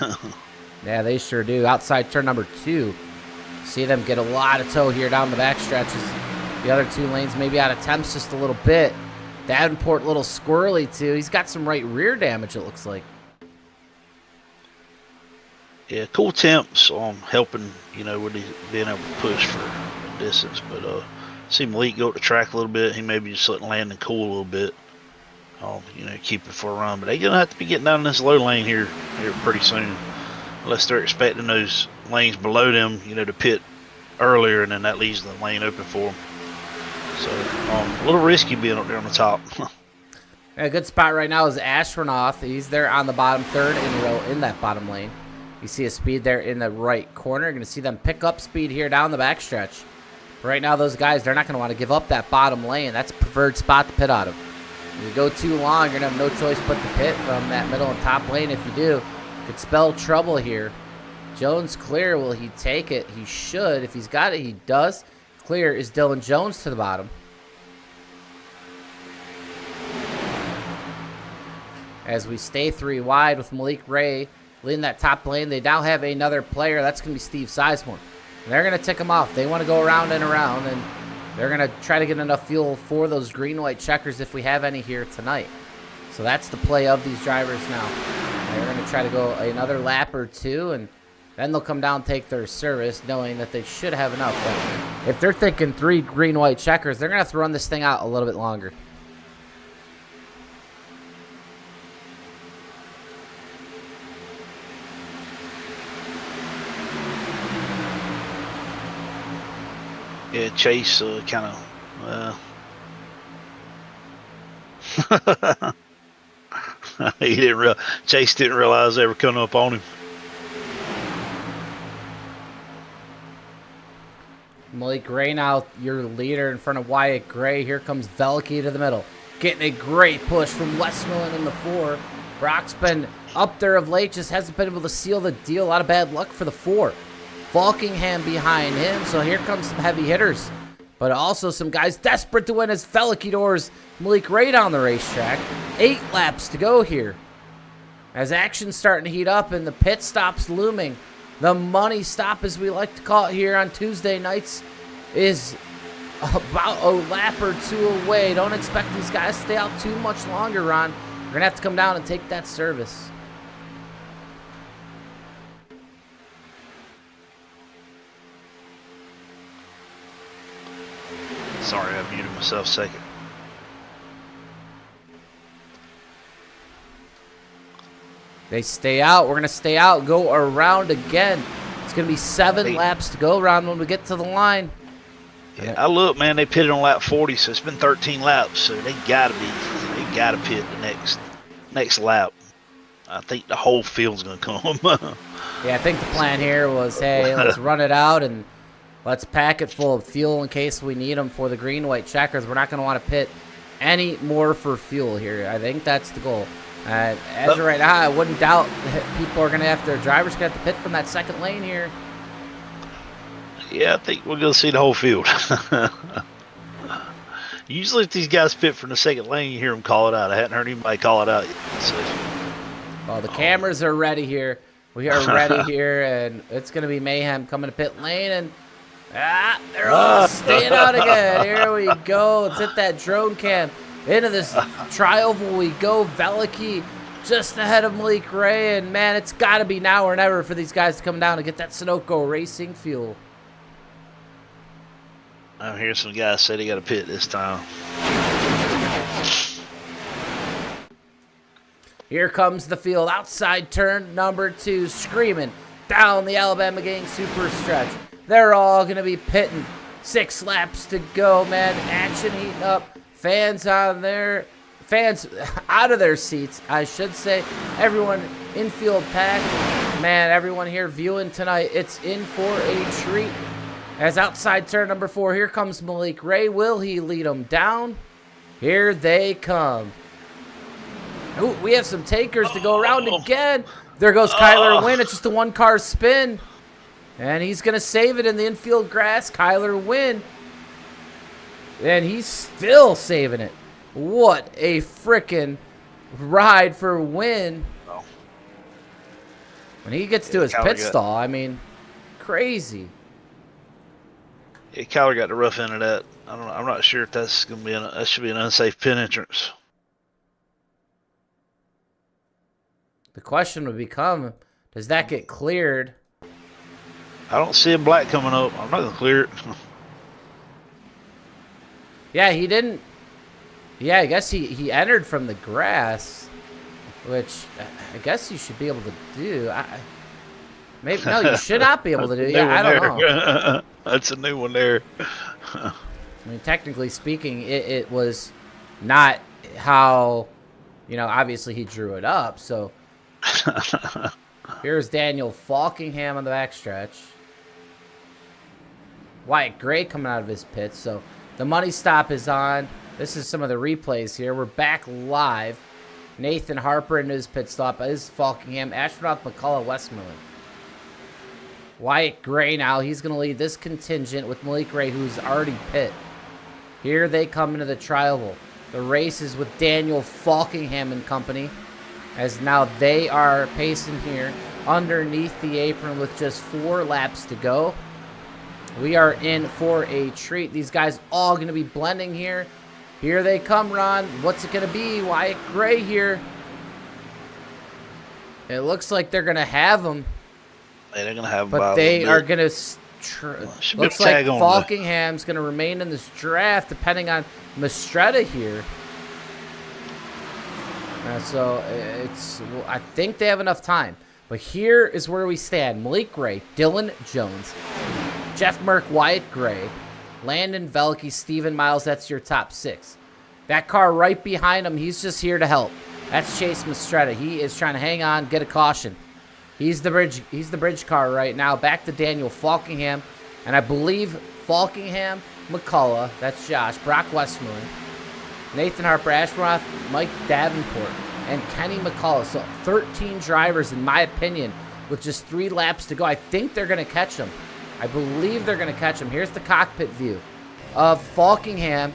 Yeah, they sure do. Outside turn number 2. See them get a lot of tow here down the back stretches. The other two lanes maybe out of temps just a little bit. Davenport a little squirrely too. He's got some right rear damage, it looks like. Yeah, cool temps helping, with being able to push for distance. But see Malik go up the track a little bit. He maybe just letting Landon cool a little bit. Keep it for a run. But they're going to have to be getting down in this low lane here pretty soon. Unless they're expecting those lanes below them, to pit earlier, and then that leaves the lane open for them. So a little risky being up there on the top. A good spot right now is Ashronoff. He's there on the bottom, third in a row in that bottom lane. You see a speed there in the right corner. You're going to see them pick up speed here down the backstretch. Right now, those guys, they're not going to want to give up that bottom lane. That's a preferred spot to pit out of. If you go too long, you're going to have no choice but to pit from that middle and top lane. If you do, it could spell trouble here. Jones clear. Will he take it? He should. If he's got it, he does. Clear is Dylan Jones to the bottom. As we stay 3 wide with Malik Ray leading that top lane, they now have another player. That's going to be Steve Sizemore. And they're going to tick him off. They want to go around and around, and they're going to try to get enough fuel for those green-white checkers if we have any here tonight. So that's the play of these drivers now. They're going to try to go another lap or two, and then they'll come down and take their service, knowing that they should have enough. But if they're thinking 3 green-white checkers, they're going to have to run this thing out a little bit longer. Yeah, Chase kind of. Chase didn't realize they were coming up on him. Malik Gray now your leader in front of Wyatt Gray. Here comes Veliky to the middle. Getting a great push from Westmoreland in the 4. Brock's been up there of late, just hasn't been able to seal the deal. A lot of bad luck for the 4. Falkingham behind him, so here comes some heavy hitters. But also some guys desperate to win as Veliky doors Malik Ray down the racetrack. 8 laps to go here. As action's starting to heat up and the pit stops looming. The money stop, as we like to call it here on Tuesday nights, is about a lap or 2 away. Don't expect these guys to stay out too much longer, Ron. We're going to have to come down and take that service. Sorry, I muted myself a second. They stay out. We're going to stay out, go around again. It's going to be 7 laps to go around when we get to the line. Yeah, I look, man, they pitted on lap 40, so it's been 13 laps, so they got to pit the next lap. I think the whole field's going to come. Yeah, I think the plan here was, hey, let's run it out and let's pack it full of fuel in case we need them for the green-white checkers. We're not going to want to pit any more for fuel here. I think that's the goal. As of right now, I wouldn't doubt that people are going to have their drivers going to have to pit from that second lane here. Yeah, I think we're going to see the whole field. Usually if these guys pit from the second lane, you hear them call it out. I hadn't heard anybody call it out yet. So. Well, the cameras are ready here. We are ready here, and it's going to be mayhem coming to pit lane, and they're all staying out again. Here we go. Let's hit that drone cam. Into this tri-oval we go. Veliky just ahead of Malik Ray, and man, it's got to be now or never for these guys to come down and get that Sunoco Racing fuel. I'm hearing some guys say they got to pit this time. Here comes the field. Outside turn number 2, screaming down the Alabama Gang super stretch. They're all going to be pitting. 6 laps to go, man. Action heating up. Fans out of their seats, I should say. Everyone infield packed. Man, everyone here viewing tonight, it's in for a treat. As outside turn number 4, here comes Malik Ray. Will he lead them down? Here they come. Ooh, we have some takers to go around again. There goes Kyler Wynn. It's just a 1-car spin. And he's going to save it in the infield grass. Kyler Wynn. And he's still saving it. What a freaking ride for Wynn. When he gets to his pit stall, I mean, crazy. Yeah, Kyler got the rough end of that. I'm not sure if that's going to be that should be an unsafe pit entrance. The question would become, does that get cleared? I don't see a black coming up. I'm not going to clear it. Yeah, he didn't. Yeah, I guess he entered from the grass, which I guess you should be able to do. Maybe no, you should not be able to do. Yeah, I don't know. That's a new one there. I mean, technically speaking, it was not how, obviously he drew it up. So here's Daniel Falkingham on the backstretch. Wyatt Gray coming out of his pit. So the money stop is on. This is some of the replays here. We're back live. Nathan Harper into his pit stop. Is Falkingham. Astronaut McCullough, Westmoreland. Wyatt Gray now. He's going to lead this contingent with Malik Ray, who's already pit. Here they come into the tri-oval. The race is with Daniel Falkingham and company, as now they are pacing here underneath the apron with just 4 laps to go. We are in for a treat. These guys all going to be blending here. Here they come, Ron. What's it going to be? Wyatt Gray here. It looks like they're going to have him. Yeah, they're going to have him. But they are going to... looks like Falkingham's going to remain in this draft, depending on Mistretta here. So I think they have enough time. But here is where we stand. Malik Gray, Dylan Jones, Jeff Merck, Wyatt Gray, Landon Veliky, Steven Miles. That's your top 6. That car right behind him, he's just here to help. That's Chase Mistretta. He is trying to hang on, get a caution. He's the bridge car right now. Back to Daniel Falkingham. And I believe Falkingham, McCullough, that's Josh, Brock Westmoreland, Nathan Harper, Ashroth, Mike Davenport, and Kenny McCullough. So 13 drivers, in my opinion, with just 3 laps to go. I think they're going to catch them. I believe they're going to catch them. Here's the cockpit view of Falkingham,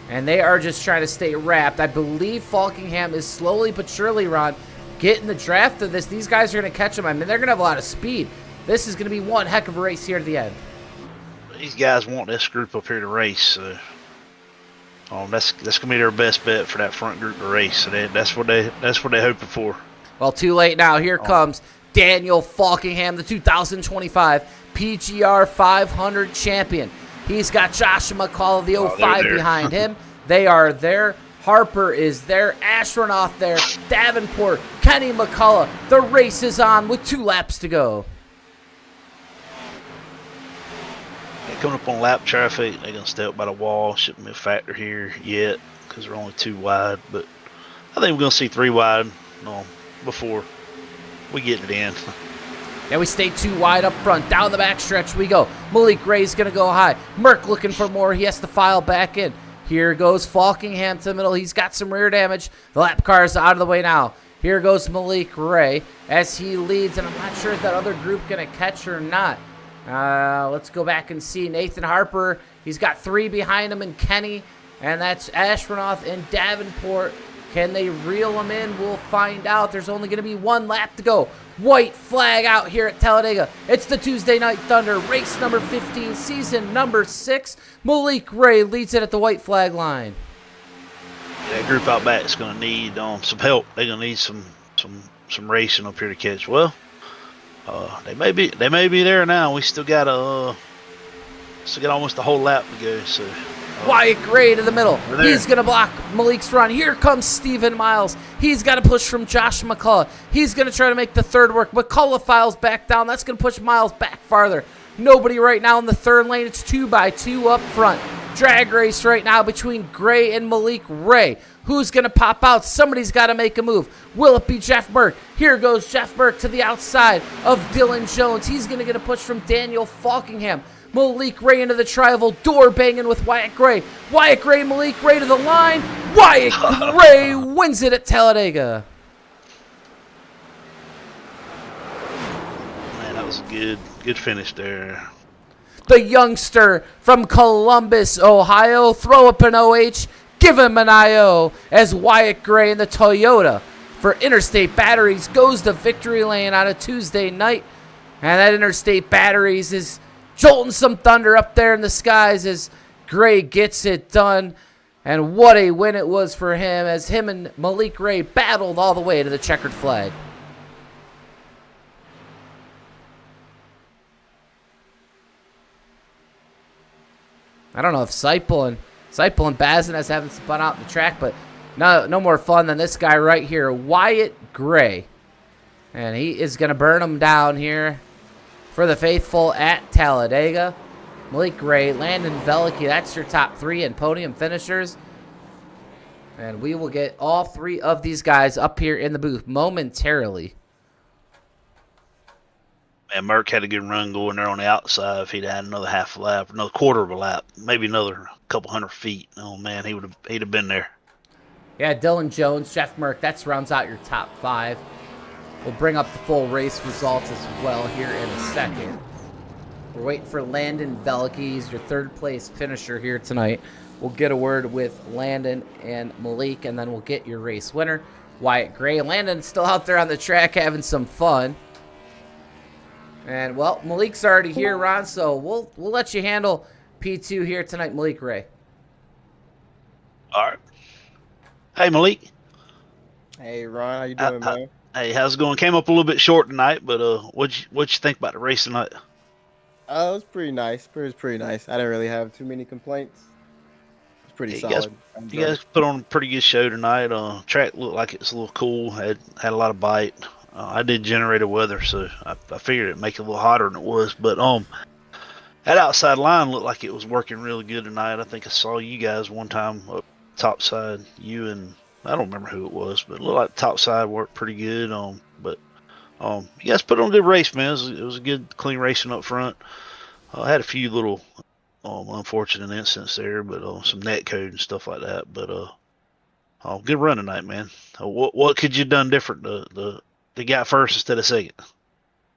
and they are just trying to stay wrapped. I believe Falkingham is slowly but surely, Ron, getting the draft of this. These guys are going to catch them. I mean, they're going to have a lot of speed. This is going to be one heck of a race here at the end. These guys want this group up here to race. So, that's going to be their best bet for that front group to race. So that's what they're hoping for. Well, too late now. Here comes Daniel Falkingham, the 2025 PGR 500 champion. He's got Josh McCall, the they're 05 there. behind him. They are there. Harper is there. Astronaut there. Davenport, Kenny McCullough. The race is on with 2 laps to go. Coming up on lap traffic, they're going to stay up by the wall. Shouldn't be a factor here yet because we're only 2 wide. But I think we're going to see 3 wide before we get it in. Yeah, we stay 2 wide up front. Down the back stretch we go. Malik Ray's going to go high. Merck looking for more. He has to file back in. Here goes Falkingham to the middle. He's got some rear damage. The lap car is out of the way now. Here goes Malik Ray as he leads, and I'm not sure if that other group going to catch or not. Let's go back and see. Nathan Harper, he's got 3 behind him, and Kenny, and that's Ashronoff and Davenport. Can they reel them in? We'll find out. There's only going to be 1 lap to go. White flag out here at Talladega. It's the Tuesday Night Thunder, race number 15, season number 6. Malik Ray leads it at the white flag line. That group out back is going to need some help. They're going to need some racing up here to catch. Well, they may be there now. We still got almost a whole lap to go. So Wyatt Gray to the middle. there. He's going to block Malik's run. Here comes Stephen Miles. He's got to push from Josh McCullough. He's going to try to make the 3rd work. McCullough files back down. That's going to push Miles back farther. Nobody right now in the 3rd lane. It's 2x2 up front. Drag race right now between Gray and Malik Ray. Who's going to pop out? Somebody's got to make a move. Will it be Jeff Burke? Here goes Jeff Burke to the outside of Dylan Jones. He's going to get a push from Daniel Falkingham. Malik Ray into the tri-oval, door banging with Wyatt Gray. Wyatt Gray, Malik Ray to the line. Wyatt Gray wins it at Talladega. Man, that was a good finish there. The youngster from Columbus, Ohio, throw up an OH, give him an IO as Wyatt Gray in the Toyota for Interstate Batteries goes to victory lane on a Tuesday night. And that Interstate Batteries is jolting some thunder up there in the skies as Gray gets it done. And what a win it was for him as him and Malik Ray battled all the way to the checkered flag. I don't know if Seipel and Bazinez haven't spun out the track, but no more fun than this guy right here, Wyatt Gray. And he is going to burn them down here for the faithful at Talladega. Malik Gray, Landon Velicky, that's your top 3 and podium finishers. And we will get all 3 of these guys up here in the booth momentarily. Man, Merck had a good run going there on the outside. If he'd had another half a lap, another quarter of a lap, maybe another couple hundred feet, oh man, he'd have been there. Yeah, Dylan Jones, Jeff Merck, that rounds out your top 5. We'll bring up the full race results as well here in a second. We're waiting for Landon Velicky. He's your 3rd place finisher here tonight. We'll get a word with Landon and Malik, and then we'll get your race winner, Wyatt Gray. Landon's still out there on the track having some fun. And, well, Malik's already here, Ron, so we'll let you handle P2 here tonight, Malik Ray. All right. Hey, Malik. Hey, Ron, how you doing, man? Hey, how's it going? Came up a little bit short tonight, but what'd you think about the race tonight? It was pretty nice. It was pretty nice. I didn't really have too many complaints. It's pretty solid. You guys put on a pretty good show tonight. Track looked like it's a little cool. Had a lot of bite. I did generator weather, so I figured it'd make it a little hotter than it was. But that outside line looked like it was working really good tonight. I think I saw you guys one time up top side. You and I don't remember who it was, but it looked like the top side worked pretty good. But you guys put on a good race, man. It was a good, clean racing up front. I had a few little unfortunate incidents there, but some net code and stuff like that. But good run tonight, man. What could you have done different? The guy first instead of second.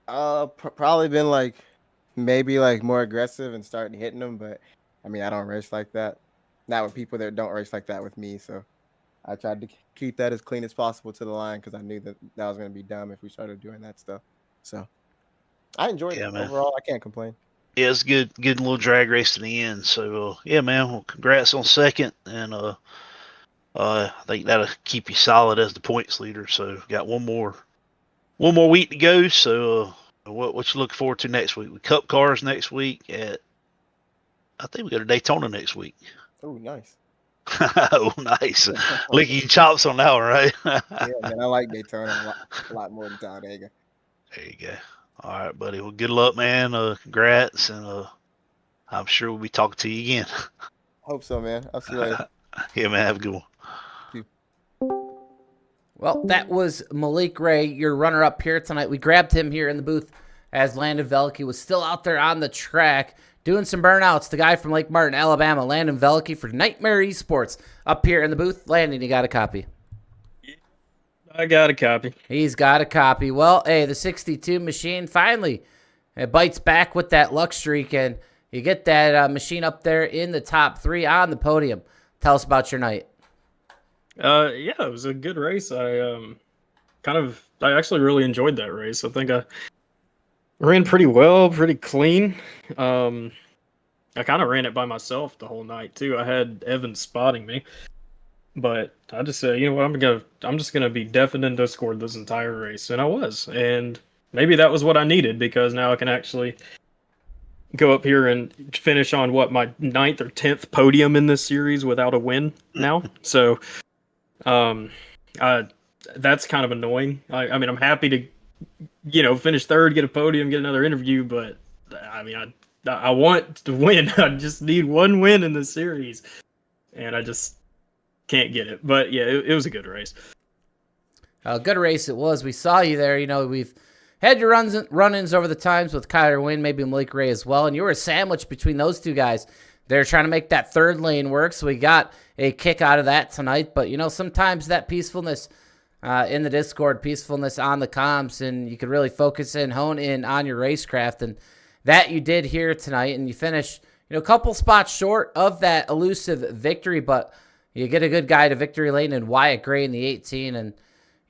Probably been maybe more aggressive and starting hitting them, but I mean I don't race like that. Not with people that don't race like that with me. So I tried to keep that as clean as possible to the line because I knew that was going to be dumb if we started doing that stuff. So I enjoyed it. Man. Overall, I can't complain. Yeah, it's good little drag race to the end. So yeah, man. Well, congrats on second, and I think that'll keep you solid as the points leader. So got one more week to go. So what you looking forward to next week? We Cup cars next week at I think we got a Daytona next week. Oh, nice. Oh, nice. Licking chops on that one, right? Yeah, man, I like Daytona a lot more than Talladega. There you go. All right, buddy. Well, good luck, man. Congrats, and I'm sure we'll be talking to you again. Hope so, man. I'll see you later. Yeah, man. Have a good one. Well, that was Malik Ray, your runner-up here tonight. We grabbed him here in the booth as Landon Veliky was still out there on the track doing some burnouts. The guy from Lake Martin, Alabama, Landon Veliky for Nightmare Esports up here in the booth. Landon, you got a copy? I got a copy. He's got a copy. Well, hey, the 62 machine finally it bites back with that luck streak, and you get that machine up there in the top 3 on the podium. Tell us about your night. Yeah, it was a good race. I actually really enjoyed that race. I think I ran pretty well, pretty clean. I kind of ran it by myself the whole night too. I had Evan spotting me, but I just said, you know what, I'm just gonna be deafened and discord this entire race, and I was. And maybe that was what I needed, because now I can actually go up here and finish on my 9th or 10th podium in this series without a win now. So. That's kind of annoying. I mean, I'm happy to, finish 3rd, get a podium, get another interview, but I mean, I want to win. I just need one win in the series, and I just can't get it. But yeah, it was a good race. A good race it was. We saw you there. We've had your run-ins over the times with Kyler Wynn, maybe Malik Ray as well, and you were a sandwich between those two guys. They're trying to make that 3rd lane work, so we got a kick out of that tonight. But, sometimes that peacefulness in the Discord, peacefulness on the comms, and you can really focus in, hone in on your racecraft. And that you did here tonight, and you finished, a couple spots short of that elusive victory, but you get a good guy to victory lane in Wyatt Gray in the 18. And,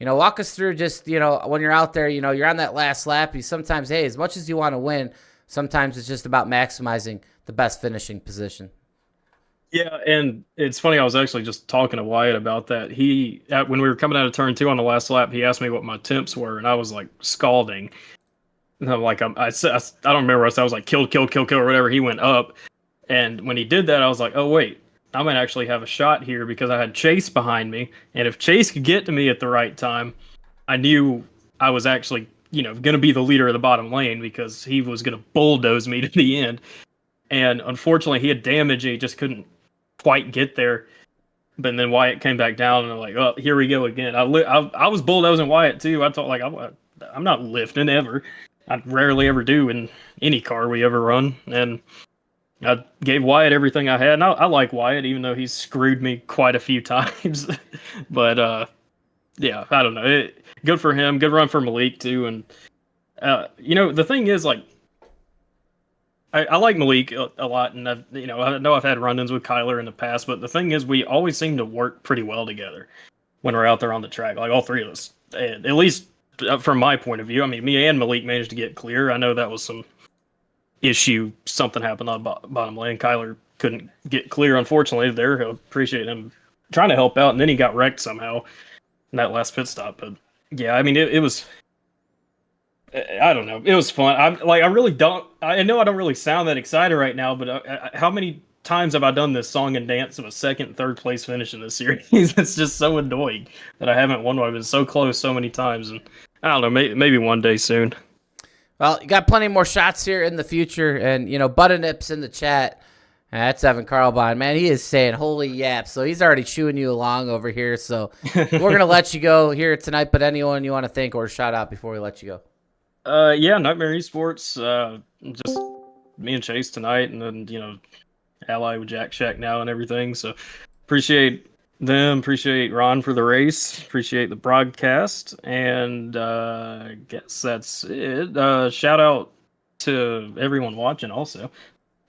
walk us through just, when you're out there, you're on that last lap, you sometimes, hey, as much as you want to win, sometimes it's just about maximizing the best finishing position. Yeah, and it's funny, I was actually just talking to Wyatt about that. When we were coming out of turn 2 on the last lap, he asked me what my temps were, and I was like scalding. And I'm like, I don't remember what I was like, kill, or whatever. He went up, and when he did that, I was like, oh wait, I might actually have a shot here, because I had Chase behind me, and if Chase could get to me at the right time, I knew I was actually, going to be the leader of the bottom lane, because he was going to bulldoze me to the end. And unfortunately, he had damage, and he just couldn't quite get there. But then Wyatt came back down, and I'm like, oh, here we go again. I was bulldozing Wyatt too. I thought, like, I'm not lifting ever. I rarely ever do in any car we ever run. And I gave Wyatt everything I had. And I like Wyatt, even though he's screwed me quite a few times. But yeah, I don't know. Good for him. Good run for Malik too. And the thing is, like, I like Malik a lot, and I know I've had run-ins with Kyler in the past, but the thing is, we always seem to work pretty well together when we're out there on the track, like all 3 of us. And at least from my point of view, I mean, me and Malik managed to get clear. I know that was some issue, something happened on the bottom lane. Kyler couldn't get clear, unfortunately. There, I appreciate him trying to help out, and then he got wrecked somehow in that last pit stop. But yeah, I mean, it was. I don't know. It was fun. I know I don't really sound that excited right now, but how many times have I done this song and dance of a 2nd, 3rd place finish in this series? It's just so annoying that I haven't won one. I've been so close so many times, and I don't know. Maybe one day soon. Well, you got plenty more shots here in the future, and Buttonips in the chat. That's Evan Carlbine, man. He is saying holy yap, so he's already chewing you along over here. So we're gonna let you go here tonight. But anyone you want to thank or shout out before we let you go? Yeah, Nightmare Esports, just me and Chase tonight, and then, ally with Jack Shack now and everything. So appreciate them, appreciate Ron for the race, appreciate the broadcast, and I guess that's it. Shout out to everyone watching also.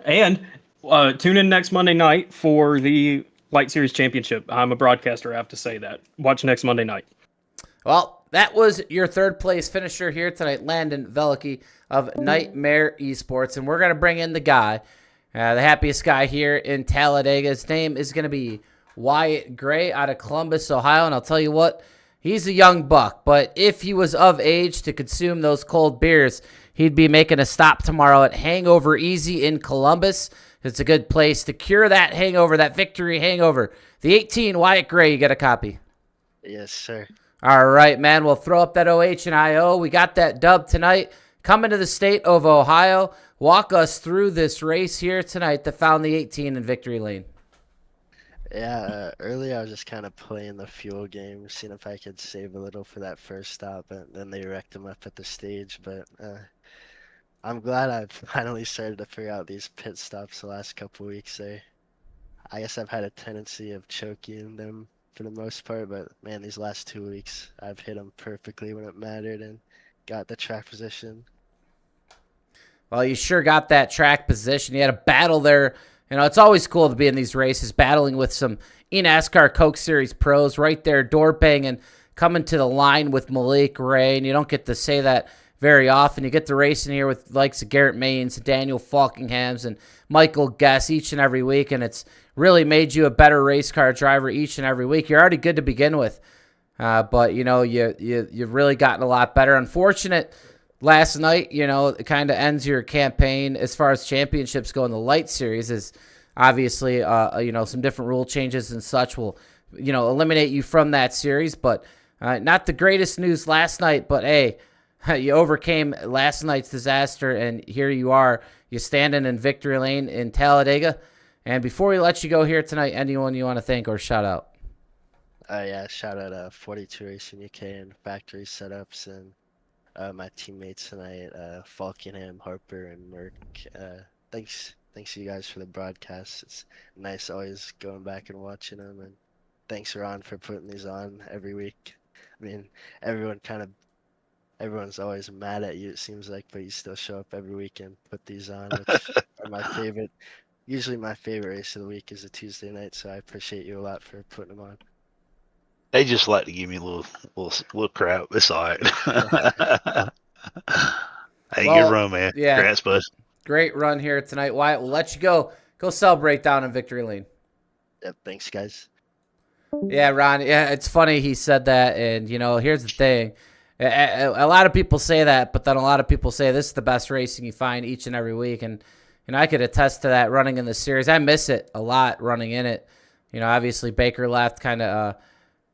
And tune in next Monday night for the Light Series Championship. I'm a broadcaster, I have to say that. Watch next Monday night. Well, that was your 3rd place finisher here tonight, Landon Veliky of Nightmare Esports. And we're going to bring in the guy, the happiest guy here in Talladega. His name is going to be Wyatt Gray out of Columbus, Ohio. And I'll tell you what, he's a young buck. But if he was of age to consume those cold beers, he'd be making a stop tomorrow at Hangover Easy in Columbus. It's a good place to cure that hangover, that victory hangover. The 18, Wyatt Gray, you got a copy. Yes, sir. All right, man. We'll throw up that OH and IO. We got that dub tonight. Coming to the state of Ohio. Walk us through this race here tonight that found the 18 in victory lane. Yeah, earlier I was just kind of playing the fuel game, seeing if I could save a little for that first stop, and then they wrecked them up at the stage. But I'm glad I've finally started to figure out these pit stops the last couple weeks. I guess I've had a tendency of choking them for the most part, but man, these last 2 weeks I've hit them perfectly when it mattered and got the track position. Well, you sure got that track position. You had a battle there. You know, it's always cool to be in these races, battling with some eNASCAR Coke Series pros right there, door banging, coming to the line with Malik Ray, and you don't get to say that very often. You get to racing here with the likes of Garrett Maines, Daniel Falkinghams, and Michael Guess each and every week, and it's really made you a better race car driver each and every week. You're already good to begin with, but, you know, you've really gotten a lot better. Unfortunate last night, you know, it kind of ends your campaign as far as championships go in the light series is obviously, you know, some different rule changes and such will, you know, eliminate you from that series. But not the greatest news last night, but hey, you overcame last night's disaster and here you are. You're standing in victory lane in Talladega. And before we let you go here tonight, anyone you want to thank or shout out? Yeah, shout out 42 Racing UK and Factory Setups and my teammates tonight, Falkenham, Harper, and Merck. Thanks to you guys for the broadcast. It's nice always going back and watching them, and thanks Ron for putting these on every week. I mean, everyone's always mad at you, it seems like, but you still show up every week and put these on, which are my favorite. Usually my favorite race of the week is a Tuesday night, so I appreciate you a lot for putting them on. They just like to give me a little crap. It's all right. Hey, Well, good run, man. yeah. Congrats, bud. Great run here tonight, Wyatt. We'll let you go. Go celebrate down in victory lane. Yep, thanks, guys. Yeah, Ron. Yeah, it's funny he said that, and you know, here's the thing: a lot of people say that, but then a lot of people say this is the best racing you find each and every week, and you know, I could attest to that running in the series. I miss it a lot running in it. You know, obviously Baker left, kind of.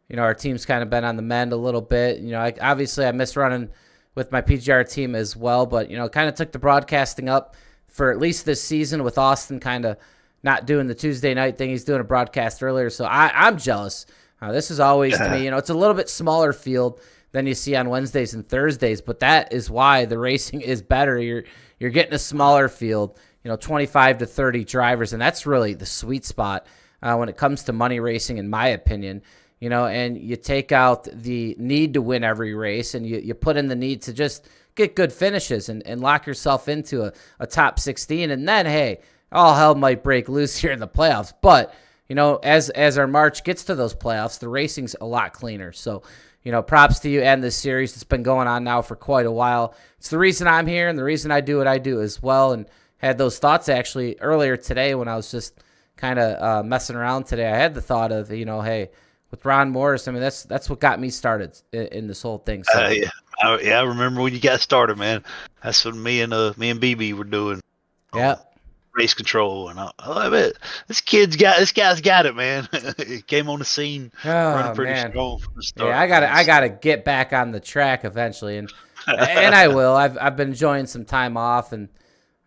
You know, our team's kind of been on the mend a little bit. You know, I miss running with my PGR team as well, but you know, kind of took the broadcasting up for at least this season with Austin kind of not doing the Tuesday night thing. He's doing a broadcast earlier, so I'm jealous. This is always to me, you know, it's a little bit smaller field than you see on Wednesdays and Thursdays, but that is why the racing is better. You're getting a smaller field, you know, 25 to 30 drivers, and that's really the sweet spot when it comes to money racing, in my opinion. You know, and you take out the need to win every race and you put in the need to just get good finishes and lock yourself into a top 16. And then, hey, all hell might break loose here in the playoffs. But, you know, as our March gets to those playoffs, the racing's a lot cleaner. So, you know, props to you and this series. It's been going on now for quite a while. It's the reason I'm here and the reason I do what I do as well. And had those thoughts actually earlier today when I was just kind of messing around today. I had the thought of, you know, hey, with Ron Morris, I mean, that's what got me started in this whole thing. So. Yeah, I remember when you got started, man. That's what me and BB were doing. Yeah. Race control, and I bet this guy's got it, man. He came on the scene running pretty strong from the start. Yeah, I gotta get back on the track eventually, and I will. I've been enjoying some time off and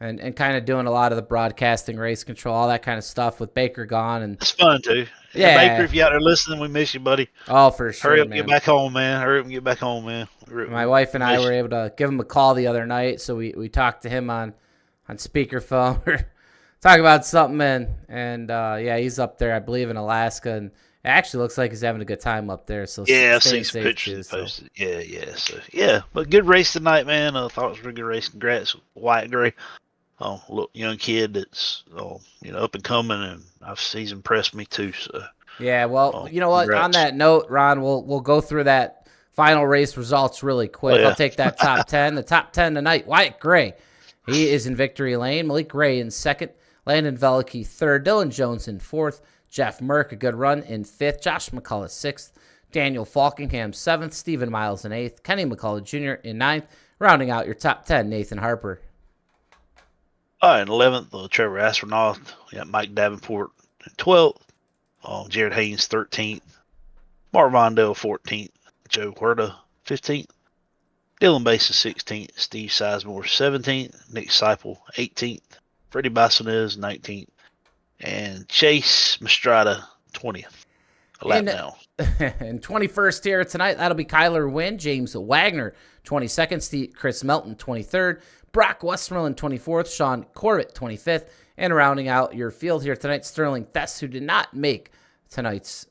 kind of doing a lot of the broadcasting, race control, all that kind of stuff with Baker gone, and it's fun too. Yeah, Baker, if you're out there listening, we miss you, buddy. Oh, for sure. Hurry up, man. Get back home, man. Hurry up and get back home, man. My wife and I were able to give him a call the other night, so we talked to him on speakerphone. Talk about something, and yeah, he's up there, I believe, in Alaska, and it actually looks like he's having a good time up there. So yeah, I've seen some pictures posted. Yeah. So yeah, but good race tonight, man. I thought it was a really good race. Congrats, Wyatt Gray. Look, young kid that's you know, up and coming, and he's impressed me too. So yeah, well, you know what? Congrats. On that note, Ron, we'll go through that final race results really quick. I'll take that top 10. The top 10 tonight: Wyatt Gray, he is in victory lane. Malik Gray in second. Landon Velicky third. Dylan Jones in fourth. Jeff Merck, a good run, in fifth. Josh McCullough sixth. Daniel Falkingham seventh. Stephen Miles in eighth. Kenny McCullough Jr. in ninth. Rounding out your top 10, Nathan Harper. All right, in 11th, Trevor Astronaut. We got Mike Davenport in 12th. Jared Haynes 13th. Mark Vondell 14th. Joe Huerta 15th. Dylan Basis 16th. Steve Sizemore 17th. Nick Seipel 18th. Freddie Bassonez 19th. And Chase Mastrada 20th. A lap now. And 21st here tonight, that'll be Kyler Wynn, James Wagner 22nd, Chris Melton 23rd, Brock Westmoreland 24th, Sean Corbett 25th, and rounding out your field here tonight, Sterling Thess, who did not make tonight's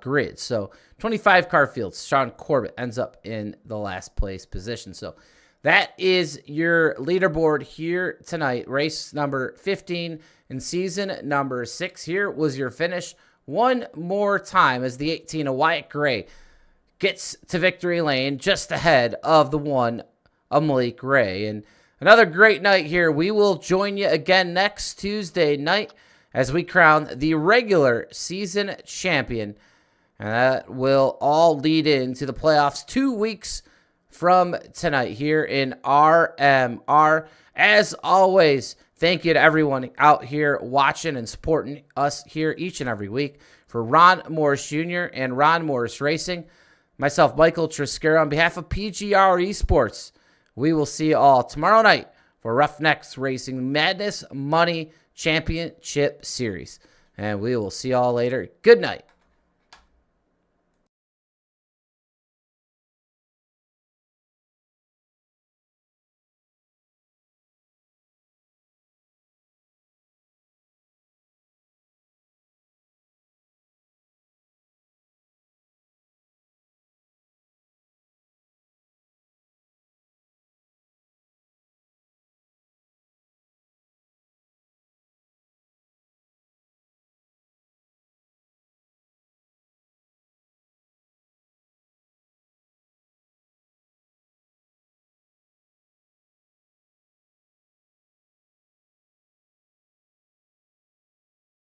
grid. So 25 car fields, Sean Corbett ends up in the last place position. So that is your leaderboard here tonight. Race number 15 in season number 6. Here was your finish. One more time as the 18 of Wyatt Gray gets to victory lane just ahead of the 1 of Malik Ray. And another great night here. We will join you again next Tuesday night as we crown the regular season champion. And that will all lead into the playoffs 2 weeks from tonight here in RMR. As always, thank you to everyone out here watching and supporting us here each and every week. For Ron Morris Jr. and Ron Morris Racing, myself, Michael Triscaro, on behalf of PGR eSports, we will see you all tomorrow night for Roughnecks Racing Madness Money Championship Series. And we will see you all later. Good night.